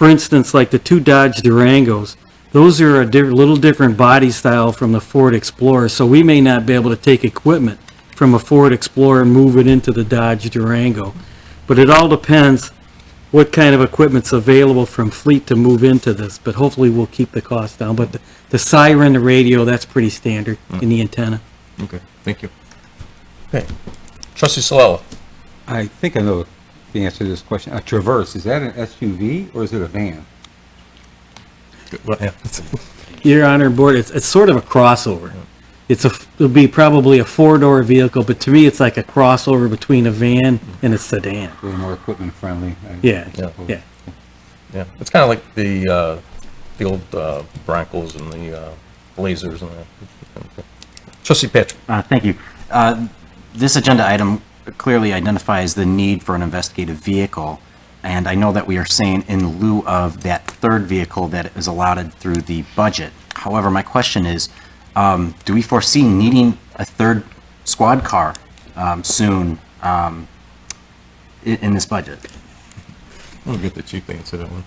instance, like the 2 Dodge Durangos, those are a little different body style from the Ford Explorer, so we may not be able to take equipment from a Ford Explorer and move it into the Dodge Durango. But it all depends what kind of equipment's available from fleet to move into this, but hopefully we'll keep the cost down. But the siren, the radio, that's pretty standard in the antenna. Okay, thank you. Okay. Trustee Solella? I think I know the answer to this question. A Traverse, is that an SUV or is it a van? Well, yeah. Your Honor, Board, it's sort of a crossover. it'll be probably a four-door vehicle, but to me, it's like a crossover between a van and a sedan. A little more equipment friendly. Yeah, Yeah. yeah. Yeah, it's kind of like the old Broncos and the Blazers and that. Trustee Patrick. Thank you. This agenda item clearly identifies the need for an investigative vehicle, and I know that we are saying in lieu of that third vehicle that is allotted through the budget. However, my question is, do we foresee needing a third squad car soon in this budget? We'll get the chief to answer that one.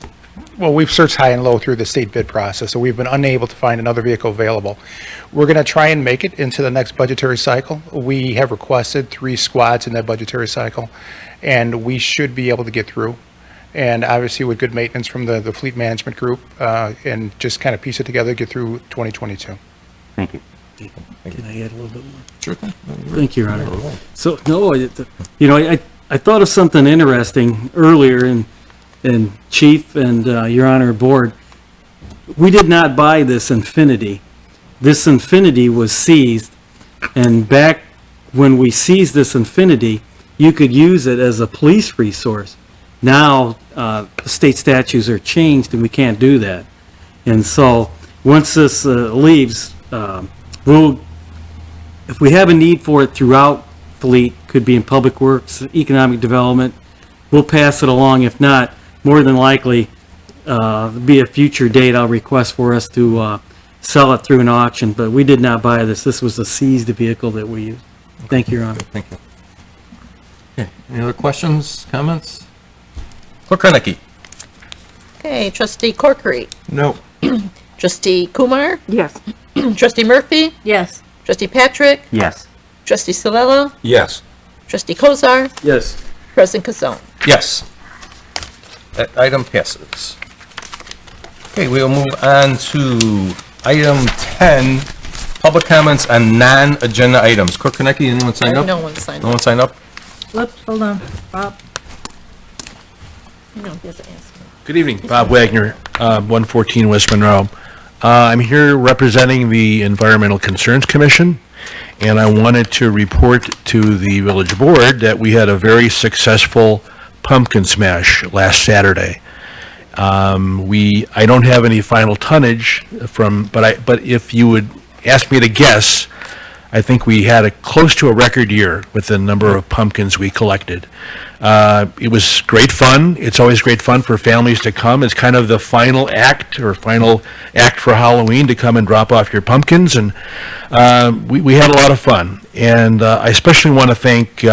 Well, we've searched high and low through the state bid process, so we've been unable to find another vehicle available. We're going to try and make it into the next budgetary cycle. We have requested 3 squads in that budgetary cycle, and we should be able to get through. And obviously with good maintenance from the fleet management group, and just kind of piece it together, get through 2022. Thank you. Can I add a little bit more? Sure thing. Thank you, Your Honor. So, no, I thought of something interesting earlier, and Chief and Your Honor Board, we did not buy this Infinity. This Infinity was seized, and back when we seized this Infinity, you could use it as a police resource. Now, the state statutes are changed, and we can't do that. And so, once this leaves, if we have a need for it throughout fleet, could be in public works, economic development, we'll pass it along. If not, more than likely, be a future date I'll request for us to sell it through an auction, but we did not buy this. This was a seized vehicle that we used. Thank you, Your Honor. Thank you. Okay, any other questions, comments? Clerk Henneke. Okay, trustee Corkery, No. trustee Kumar, Yes. trustee Murphy, Yes. trustee Patrick, Yes. trustee Salella, Yes. trustee Kozar, Yes. President Casone. Yes. That item passes. Okay, we'll move on to item 10, public comments on non-agenda items. Clerk Henneke, anyone sign up? No one signed No up. one signed up? Whoops, hold on. Bob? No, he hasn't asked me. Good evening, Bob Wagner, 114 West Monroe. I'm here representing the Environmental Concerns Commission, and I wanted to report to the village board that we had a very successful pumpkin smash last Saturday. I don't have any final tonnage but if you would ask me to guess, I think we had close to a record year with the number of pumpkins we collected. It was great fun. It's always great fun for families to come. It's kind of the final act for Halloween, to come and drop off your pumpkins. And we had a lot of fun. And I especially want to thank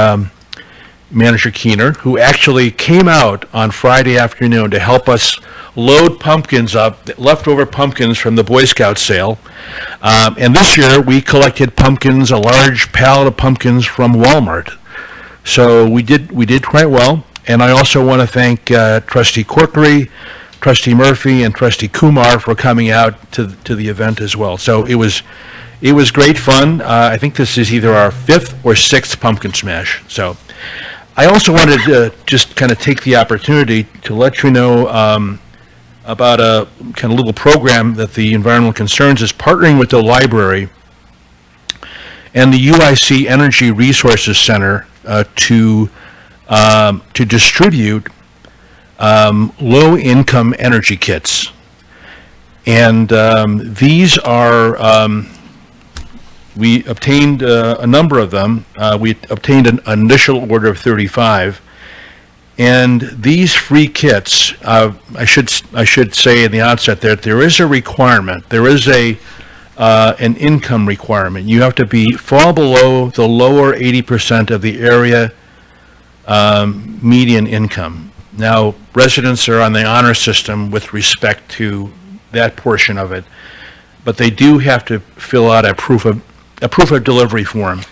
Manager Keener, who actually came out on Friday afternoon to help us load pumpkins up, leftover pumpkins from the Boy Scout sale. And this year, we collected pumpkins, a large pallet of pumpkins from Walmart. So we did quite well. And I also want to thank Trustee Corkery, Trustee Murphy, and Trustee Kumar for coming out to the event as well. So it was great fun. I think this is either our 5th or 6th pumpkin smash. So I also wanted to just kind of take the opportunity to let you know about a kind of little program that the Environmental Concerns is partnering with the library and the UIC Energy Resources Center to distribute low-income energy kits. And these are, we obtained a number of them. We obtained an initial order of 35. And these free kits, I should say in the outset that there is a requirement. There is an income requirement. You have to fall below the lower 80% of the area median income. Now, residents are on the honor system with respect to that portion of it, but they do have to fill out a proof of delivery form.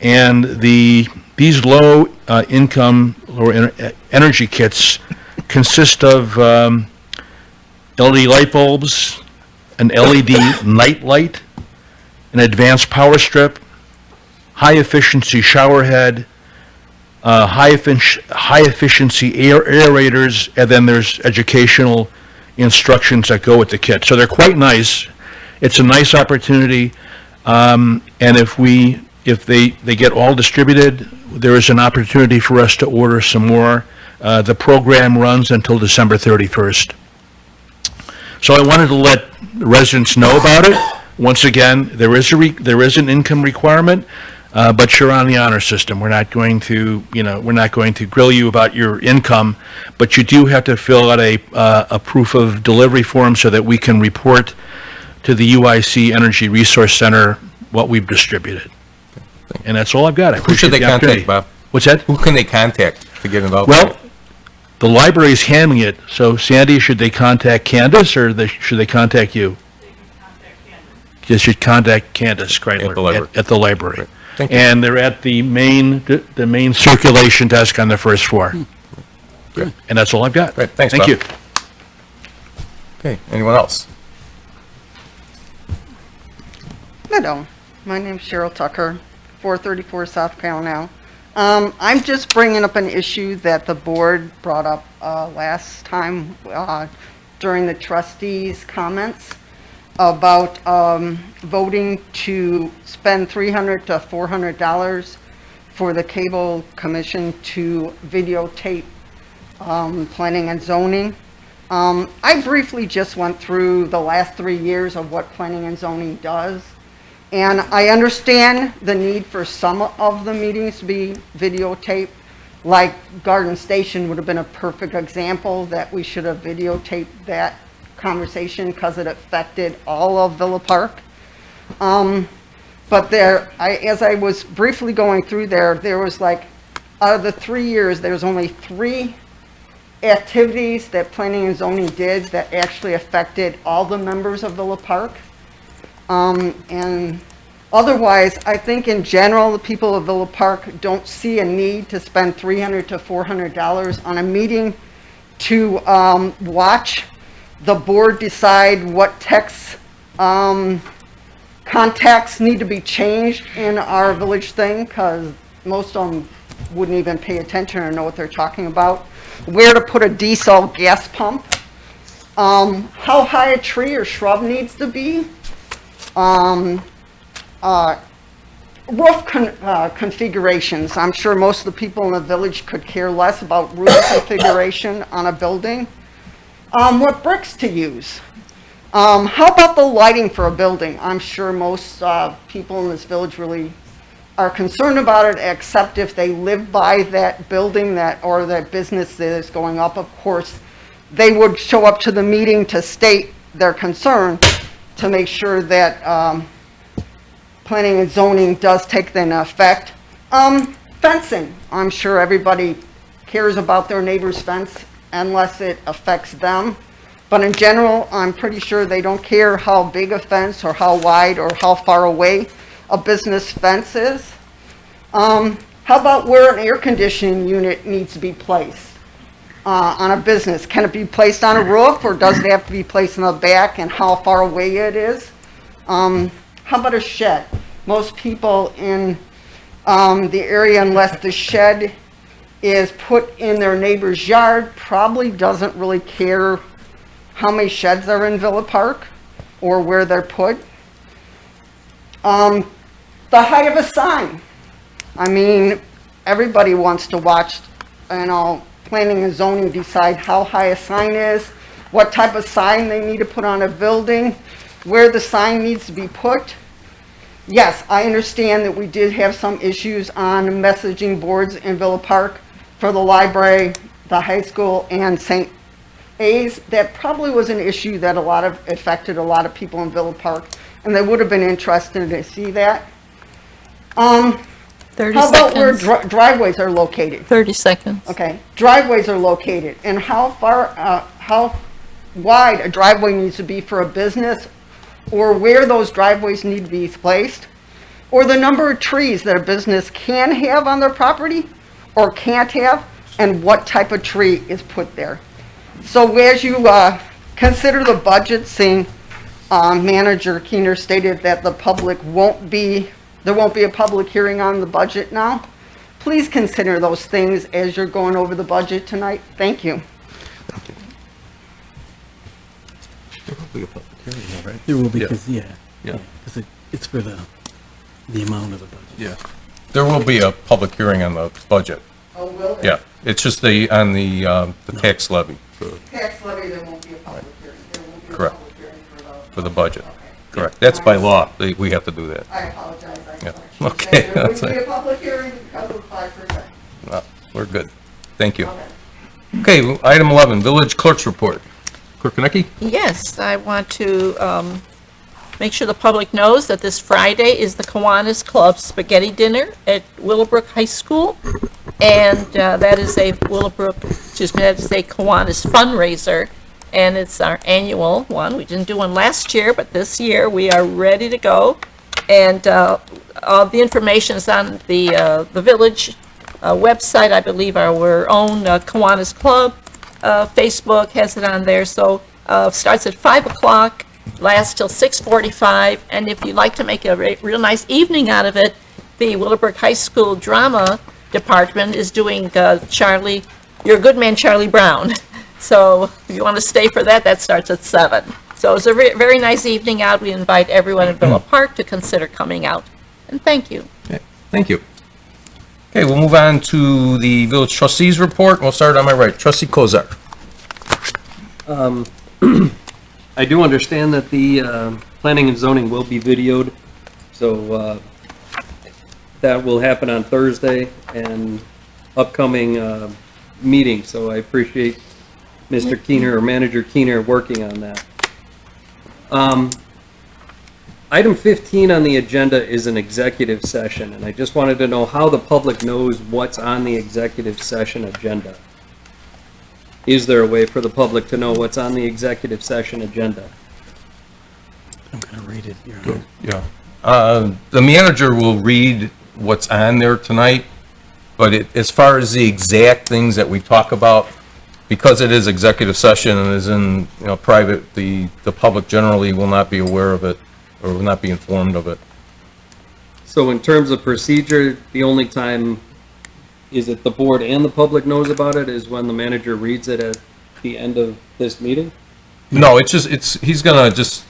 And these low income or energy kits consist of LED light bulbs, an LED night light, an advanced power strip, high efficiency shower head, high efficiency aerators, and then there's educational instructions that go with the kit. So they're quite nice. It's a nice opportunity. And if they get all distributed, there is an opportunity for us to order some more. The program runs until December 31st. So I wanted to let residents know about it. Once again, there is an income requirement, but you're on the honor system. We're not going to grill you about your income, but you do have to fill out a proof of delivery form so that we can report to the UIC Energy Resource Center what we've distributed. And that's all I've got. I Who should appreciate they the contact, opportunity. Bob? What's that? Who can they contact to get involved? Well, the library is handling it, so Sandy, should they contact Candace, or should they contact you? They should contact Candace Kreitler At the library. at the library. Thank you. And they're at the main circulation desk on the first floor. Good. And that's all I've got. Great, thanks, Thank Bob. you. Okay, anyone else? Hello, my name's Cheryl Tucker, 434 South Carolina. I'm just bringing up an issue that the board brought up last time during the trustees' comments about voting to spend $300 to $400 for the cable commission to videotape planning and zoning. I briefly just went through the last 3 years of what planning and zoning does. And I understand the need for some of the meetings to be videotaped, like Garden Station would have been a perfect example that we should have videotaped that conversation because it affected all of Villa Park. But as I was briefly going through there was like, out of the 3 years, there's only 3 activities that planning and zoning did that actually affected all the members of Villa Park. And otherwise, I think in general, the people of Villa Park don't see a need to spend $300 to $400 on a meeting to watch the board decide what text contacts need to be changed in our village thing, because most of them wouldn't even pay attention or know what they're talking about. Where to put a diesel gas pump, how high a tree or shrub needs to be, roof configurations. I'm sure most of the people in the village could care less about roof configuration on a building. What bricks to use. How about the lighting for a building? I'm sure most people in this village really are concerned about it, except if they live by that building or that business that is going up. Of course, they would show up to the meeting to state their concern to make sure that planning and zoning does take into effect. Fencing. I'm sure everybody cares about their neighbor's fence unless it affects them. But in general, I'm pretty sure they don't care how big a fence or how wide or how far away a business fence is. How about where an air conditioning unit needs to be placed on a business? Can it be placed on a roof, or does it have to be placed in the back, and how far away it is? How about a shed? Most people in the area, unless the shed is put in their neighbor's yard, probably doesn't really care how many sheds are in Villa Park or where they're put. The height of a sign. I mean, everybody wants to watch, planning and zoning decide how high a sign is, what type of sign they need to put on a building, where the sign needs to be put. Yes, I understand that we did have some issues on messaging boards in Villa Park for the library, the high school, and St. A's. That probably was an issue that affected a lot of people in Villa Park, and they would have been interested to see that. 30 how about seconds. where driveways are located? 30 seconds. Okay, driveways are located, and how wide a driveway needs to be for a business, or where those driveways need to be placed, or the number of trees that a business can have on their property or can't have, and what type of tree is put there. So as you consider the budget, seeing Manager Keener stated that there won't be a public hearing on the budget now. Please consider those things as you're going over the budget tonight. Thank you. There will be, because, yeah. Yeah. 'Cause It's for the amount of the budget. Yeah. There will be a public hearing on the budget. Oh, will there? Yeah, it's just on the tax levy Tax levy, there won't be a public hearing. There won't be a Correct. public hearing for the budget. Okay. Correct. That's by law. We have to do that. I apologize. Yeah. thought you Okay, said There that's would be it. a public hearing because of 5%. No, we're good. Thank you. Okay. Okay, item 11, village clerk's report. Clerk Konecki? Yes, I want to make sure the public knows that this Friday is the Kiwanis Club Spaghetti Dinner at Willowbrook High School. And that is a that is a Kiwanis fundraiser. And it's our annual one. We didn't do one last year, but this year we are ready to go. And all the information is on the village website. I believe our own Kiwanis Club Facebook has it on there. So starts at 5 o'clock, lasts till 6:45. And if you'd like to make a real nice evening out of it, the Willowbrook High School Drama Department is doing Charlie, Your Good Man, Charlie Brown. So if you want to stay for that, that starts at 7. So it's a very nice evening out. We invite everyone in Villa Park to consider coming out. And thank you. Okay, thank you. Okay, we'll move on to the village trustees report. We'll start on my right. Trustee Kozar. I do understand that the planning and zoning will be videoed, so that will happen on Thursday and upcoming meeting, so I appreciate Mr. Keener or Manager Keener working on that. Item 15 on the agenda is an executive session, and I just wanted to know how the public knows what's on the executive session agenda. Is there a way for the public to know what's on the executive session agenda? I'm going to read it, Your Honor. Yeah. The manager will read what's on there tonight, but as far as the exact things that we talk about, because it is executive session and is in, private, the public generally will not be aware of it or will not be informed of it. So in terms of procedure, the only time is it the board and the public knows about it is when the manager reads it at the end of this meeting? No, he's gonna just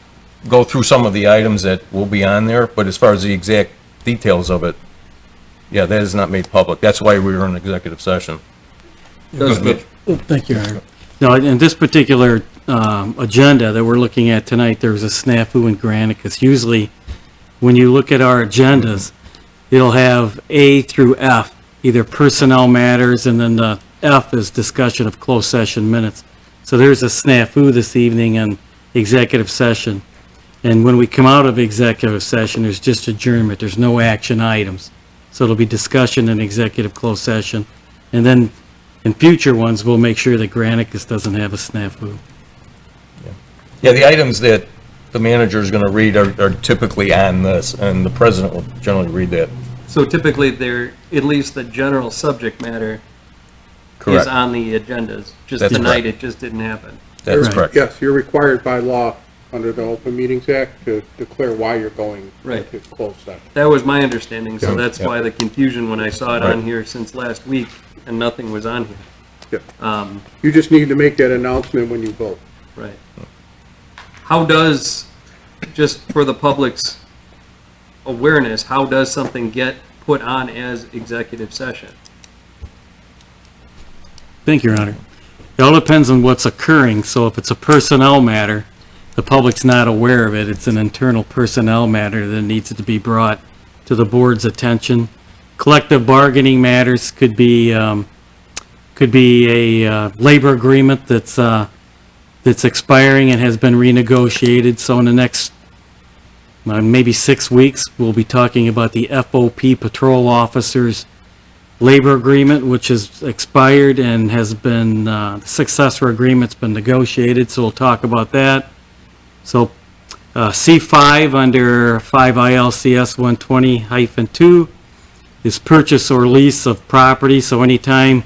go through some of the items that will be on there, but as far as the exact details of it, yeah, that is not made public. That's why we were in executive session. Does the, Thank you, Your Honor. Now, in this particular agenda that we're looking at tonight, there's a snafu in Granicus. Usually, when you look at our agendas, it'll have A through F, either personnel matters, and then the F is discussion of closed session minutes. So there's a snafu this evening on executive session. And when we come out of executive session, there's just adjournment. There's no action items. So it'll be discussion in executive closed session. And then in future ones, we'll make sure that Granicus doesn't have a snafu. Yeah, the items that the manager is gonna read are typically on this, and the president will generally read that. so typically they're, at least the general subject matter is Correct. on the agendas. Just That's tonight, correct. it just didn't happen. That is Right. correct. Yes, you're required by law under the Open Meetings Act to declare why you're going Right. into closed session. That was my understanding, so that's Yeah. why the confusion when I saw it on Right. here since last week and nothing was on here. You just need to make that announcement when you vote. Right. How does, just for the public's awareness, how does something get put on as executive session? Thank you, Your Honor. It all depends on what's occurring. So if it's a personnel matter, the public's not aware of it. It's an internal personnel matter that needs to be brought to the board's attention. Collective bargaining matters could be a labor agreement that's expiring and has been renegotiated. So in the next maybe 6 weeks, we'll be talking about the FOP patrol officers labor agreement, which has expired and has been, the successor agreement's been negotiated, so we'll talk about that. So, C5 under 5 ILCS 120-2 is purchase or lease of property, so anytime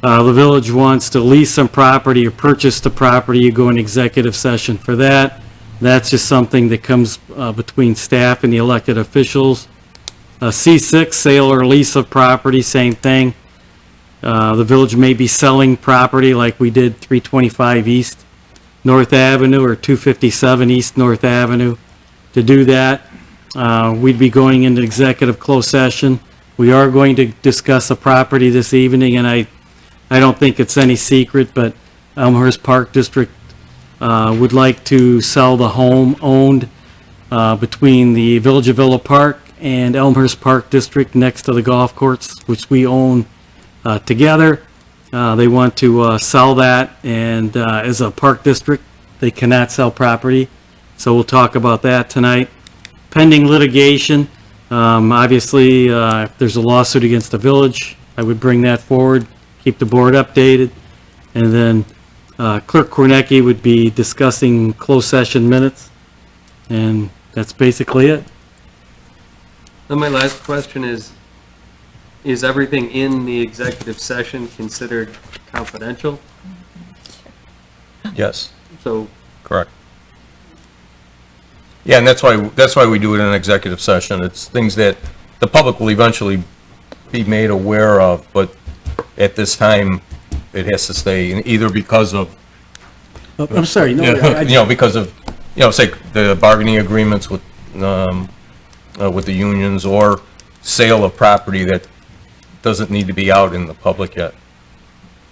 the village wants to lease some property or purchase the property, you go in executive session for that. That's just something that comes between staff and the elected officials. C6, sale or lease of property, same thing. The village may be selling property like we did 325 East North Avenue or 257 East North Avenue. To do that, we'd be going into executive closed session. We are going to discuss a property this evening, and I don't think it's any secret, but Elmhurst Park District would like to sell the home owned between the Village of Avila Park and Elmhurst Park District next to the golf course, which we own together. They want to sell that, and as a park district, they cannot sell property. So we'll talk about that tonight. Pending litigation, obviously, if there's a lawsuit against the village, I would bring that forward, keep the board updated. And then Clerk Kornecki would be discussing closed session minutes. And that's basically it. Then my last question is everything in the executive session considered confidential? Yes, So, correct. Yeah, and that's why we do it in an executive session. It's things that the public will eventually be made aware of, but at this time, it has to stay, either because of, I'm sorry, no, because of, say, the bargaining agreements with the unions, or sale of property that doesn't need to be out in the public yet.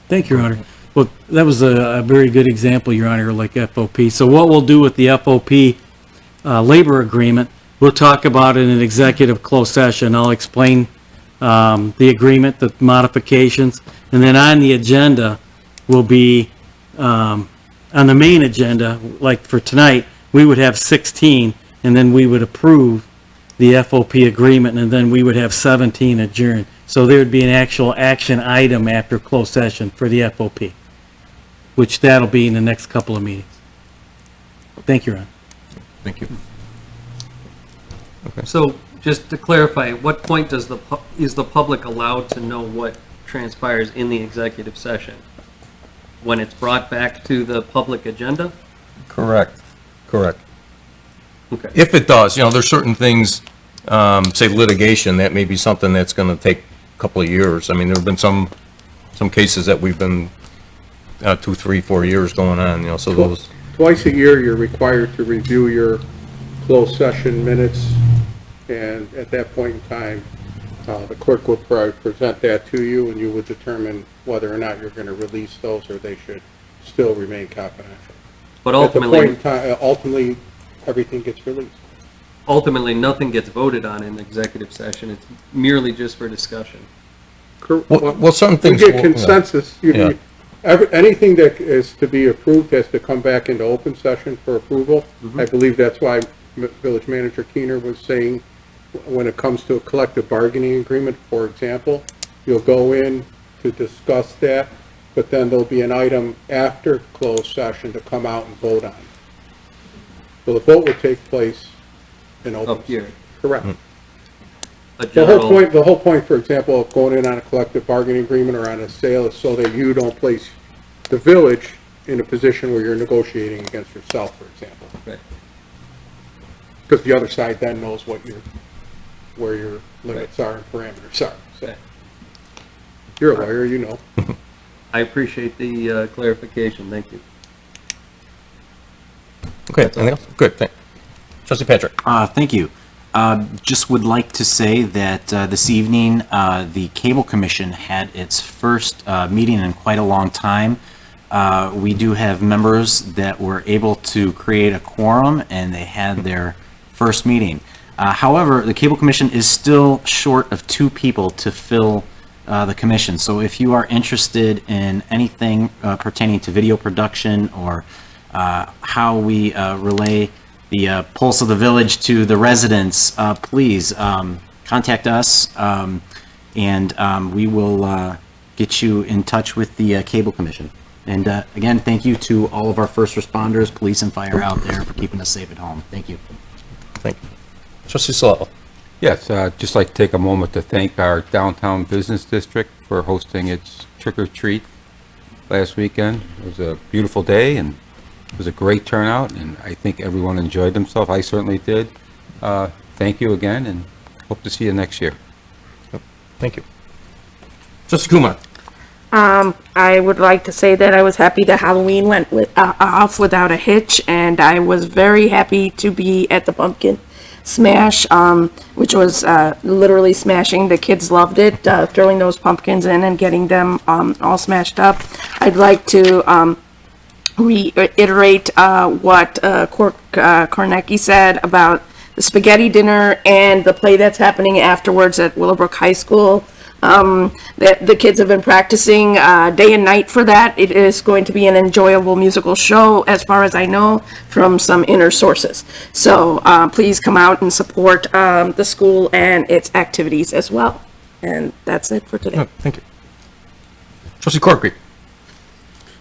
Thank you, Your Honor. Well, that was a very good example, Your Honor, like FOP. So what we'll do with the FOP labor agreement, we'll talk about it in an executive closed session. I'll explain the agreement, the modifications, and then on the agenda will be, on the main agenda, like for tonight, we would have 16, and then we would approve the FOP agreement, and then we would have 17 adjourned. So there would be an actual action item after closed session for the FOP, which that'll be in the next couple of meetings. Thank you, Ron. Thank you. so just to clarify, at what point is the public allowed to know what transpires in the executive session? When it's brought back to the public agenda? Correct. Okay. If it does, there's certain things, say litigation, that may be something that's going to take a couple of years. I mean, there have been some cases that we've been 2, 3, 4 years going on, so those. Twice a year, you're required to review your closed session minutes, and at that point in time, the clerk will probably present that to you, and you would determine whether or not you're going to release those, or they should still remain confidential. But At the point ultimately, in time, ultimately, everything gets released. nothing gets voted on in the executive session. It's merely just for discussion. Well, some We things. get consensus. Yeah. Anything that is to be approved has to come back into open session for approval. I believe that's why Village Manager Keener was saying, when it comes to a collective bargaining agreement, for example, you'll go in to discuss that, but then there'll be an item after closed session to come out and vote on. So the vote will take place in open. Up here. Correct. A The general, whole point, for example, of going in on a collective bargaining agreement or on a sale is so that you don't place the village in a position where you're negotiating against yourself, for example. Right. Because the other side then knows where your limits are and parameters are. So, Right. you're a lawyer, you know. I appreciate the clarification. Thank you. Okay, anything else? Good, Trustee Patrick. Thank you. Just would like to say that this evening, the Cable Commission had its first meeting in quite a long time. We do have members that were able to create a quorum, and they had their first meeting. However, the Cable Commission is still short of 2 people to fill the commission. So if you are interested in anything pertaining to video production, or how we relay the pulse of the village to the residents, please contact us, and we will get you in touch with the Cable Commission. And again, thank you to all of our first responders, police and fire out there for keeping us safe at home. Thank you. Thank you. Trustee Slaw. Yes, just like to take a moment to thank our downtown business district for hosting its trick or treat last weekend. It was a beautiful day, and it was a great turnout, and I think everyone enjoyed themselves. I certainly did. Thank you again, and hope to see you next year. Thank you. Trustee Kumar. I would like to say that I was happy that Halloween went off without a hitch, and I was very happy to be at the pumpkin smash, which was literally smashing. The kids loved it, throwing those pumpkins in and getting them all smashed up. I'd like to reiterate what Kornecki said about the spaghetti dinner and the play that's happening afterwards at Willowbrook High School. The kids have been practicing day and night for that. It is going to be an enjoyable musical show, as far as I know, from some inner sources. So please come out and support the school and its activities as well. And that's it for today. Oh, thank you. Trustee Corkery.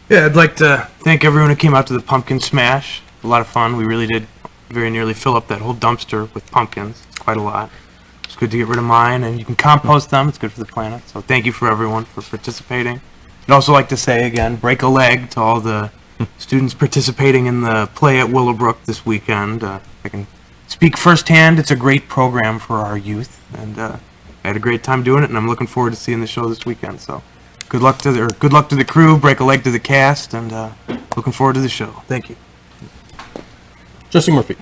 Yeah, I'd like to thank everyone who came out to the pumpkin smash. A lot of fun. We really did very nearly fill up that whole dumpster with pumpkins. It's quite a lot. It's good to get rid of mine, and you can compost them. It's good for the planet. So thank you for everyone for participating. I'd also like to say again, break a leg to all the students participating in the play at Willowbrook this weekend. I can speak firsthand. It's a great program for our youth, and I had a great time doing it, and I'm looking forward to seeing the show this weekend. So good luck to the crew. Break a leg to the cast, and looking forward to the show. Thank you. Trustee Murphy.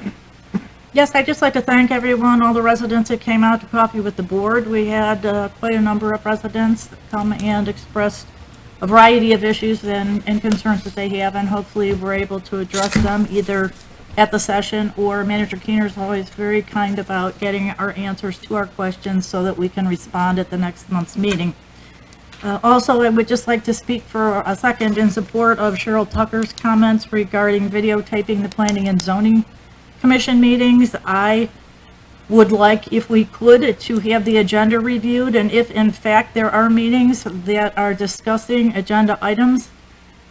Yes, I'd just like to thank everyone, all the residents that came out to coffee with the board. We had quite a number of residents that come and expressed a variety of issues and concerns that they have, and hopefully we're able to address them either at the session, or Manager Keener is always very kind about getting our answers to our questions so that we can respond at the next month's meeting. Also, I would just like to speak for a second in support of Cheryl Tucker's comments regarding videotaping the Planning and Zoning Commission meetings. I would like, if we could, to have the agenda reviewed, and if in fact there are meetings that are discussing agenda items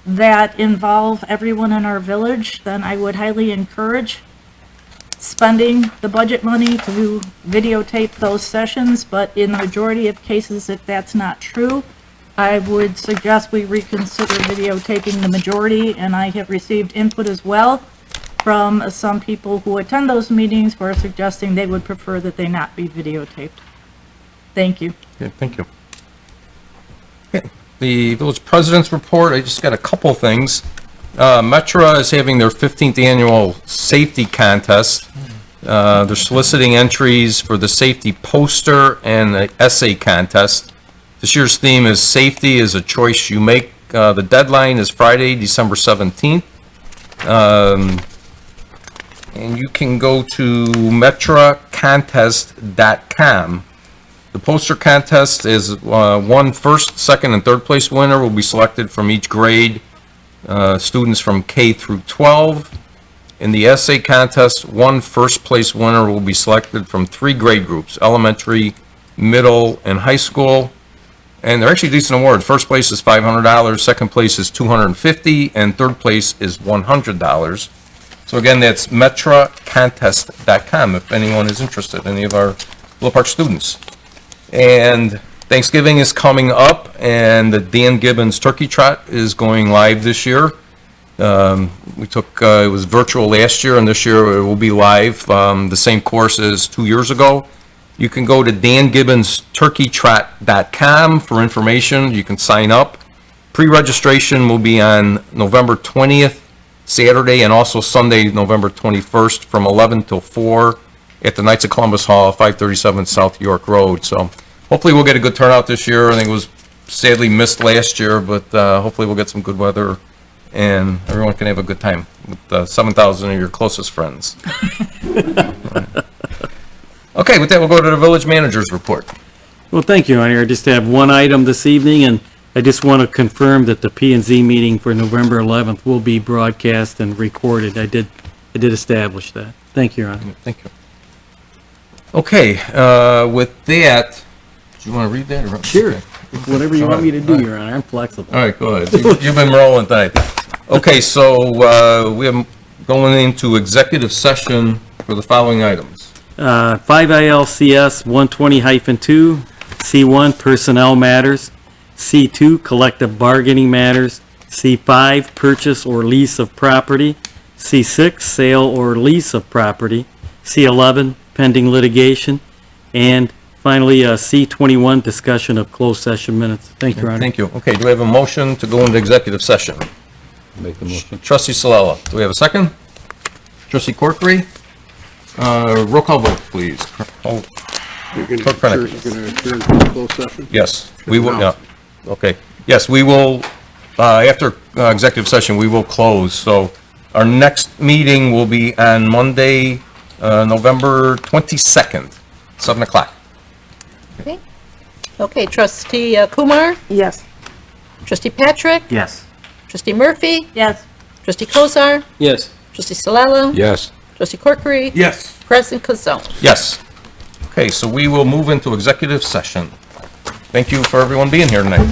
that involve everyone in our village, then I would highly encourage spending the budget money to videotape those sessions. But in the majority of cases, if that's not true, I would suggest we reconsider videotaping the majority, and I have received input as well from some people who attend those meetings who are suggesting they would prefer that they not be videotaped. Thank you. Okay, thank you. Okay. The village president's report, I just got a couple things. Metra is having their 15th annual safety contest. They're soliciting entries for the safety poster and the essay contest. This year's theme is Safety is a Choice You Make. The deadline is Friday, December 17th. And you can go to metracontest.com. The poster contest is one first, second, and third place winner will be selected from each grade, students from K through 12. In the essay contest, one first place winner will be selected from 3 grade groups, elementary, middle, and high school. And they're actually decent awards. First place is $500, second place is $250, and third place is $100. So again, that's metracontest.com if anyone is interested, any of our Willow Park students. And Thanksgiving is coming up, and the Dan Gibbons Turkey Trot is going live this year. It was virtual last year, and this year it will be live, the same course as 2 years ago. You can go to dangibbonsturkeytrot.com for information. You can sign up. Pre-registration will be on November 20th, Saturday, and also Sunday, November 21st, from 11 till 4 at the Knights of Columbus Hall, 537 South York Road. So hopefully we'll get a good turnout this year. I think it was sadly missed last year, but hopefully we'll get some good weather and everyone can have a good time with 7,000 of your closest friends. Okay, with that, we'll go to the village manager's report. Well, thank you, Honor. I just have one item this evening, and I just want to confirm that the P&Z meeting for November 11th will be broadcast and recorded. I did establish that. Thank you, Your Honor. Thank you. Okay, with that, do you want to read that? Or? Sure. Okay. Whatever you want me to do, Your Honor. I'm flexible. All right, go ahead. You've been rolling tonight. Okay, so we are going into executive session for the following items. 5 ILCS 120-2, C1 Personnel Matters, C2 Collective Bargaining Matters, C5 Purchase or Lease of Property, C6 Sale or Lease of Property, C11 Pending Litigation, and finally C21 Discussion of Closed Session Minutes. Thank you, Your Honor. Thank you. Okay, do we have a motion to go into executive session? Make the motion. Trustee Salella, do we have a second? Trustee Corkery? Roll call vote, please. Oh, You're going Clerk Prentice. to adjourn to closed session? yes, we will, yeah, okay. Yes, we will, after executive session, we will close. So our next meeting will be on Monday, November 22nd, 7 o'clock. Okay, trustee Kumar, Yes. trustee Patrick, Yes. trustee Murphy, Yes. trustee Kozar, Yes. trustee Salalo, Yes. trustee Corkery, Yes. president Kazone. Yes. Okay, so we will move into executive session. Thank you for everyone being here tonight.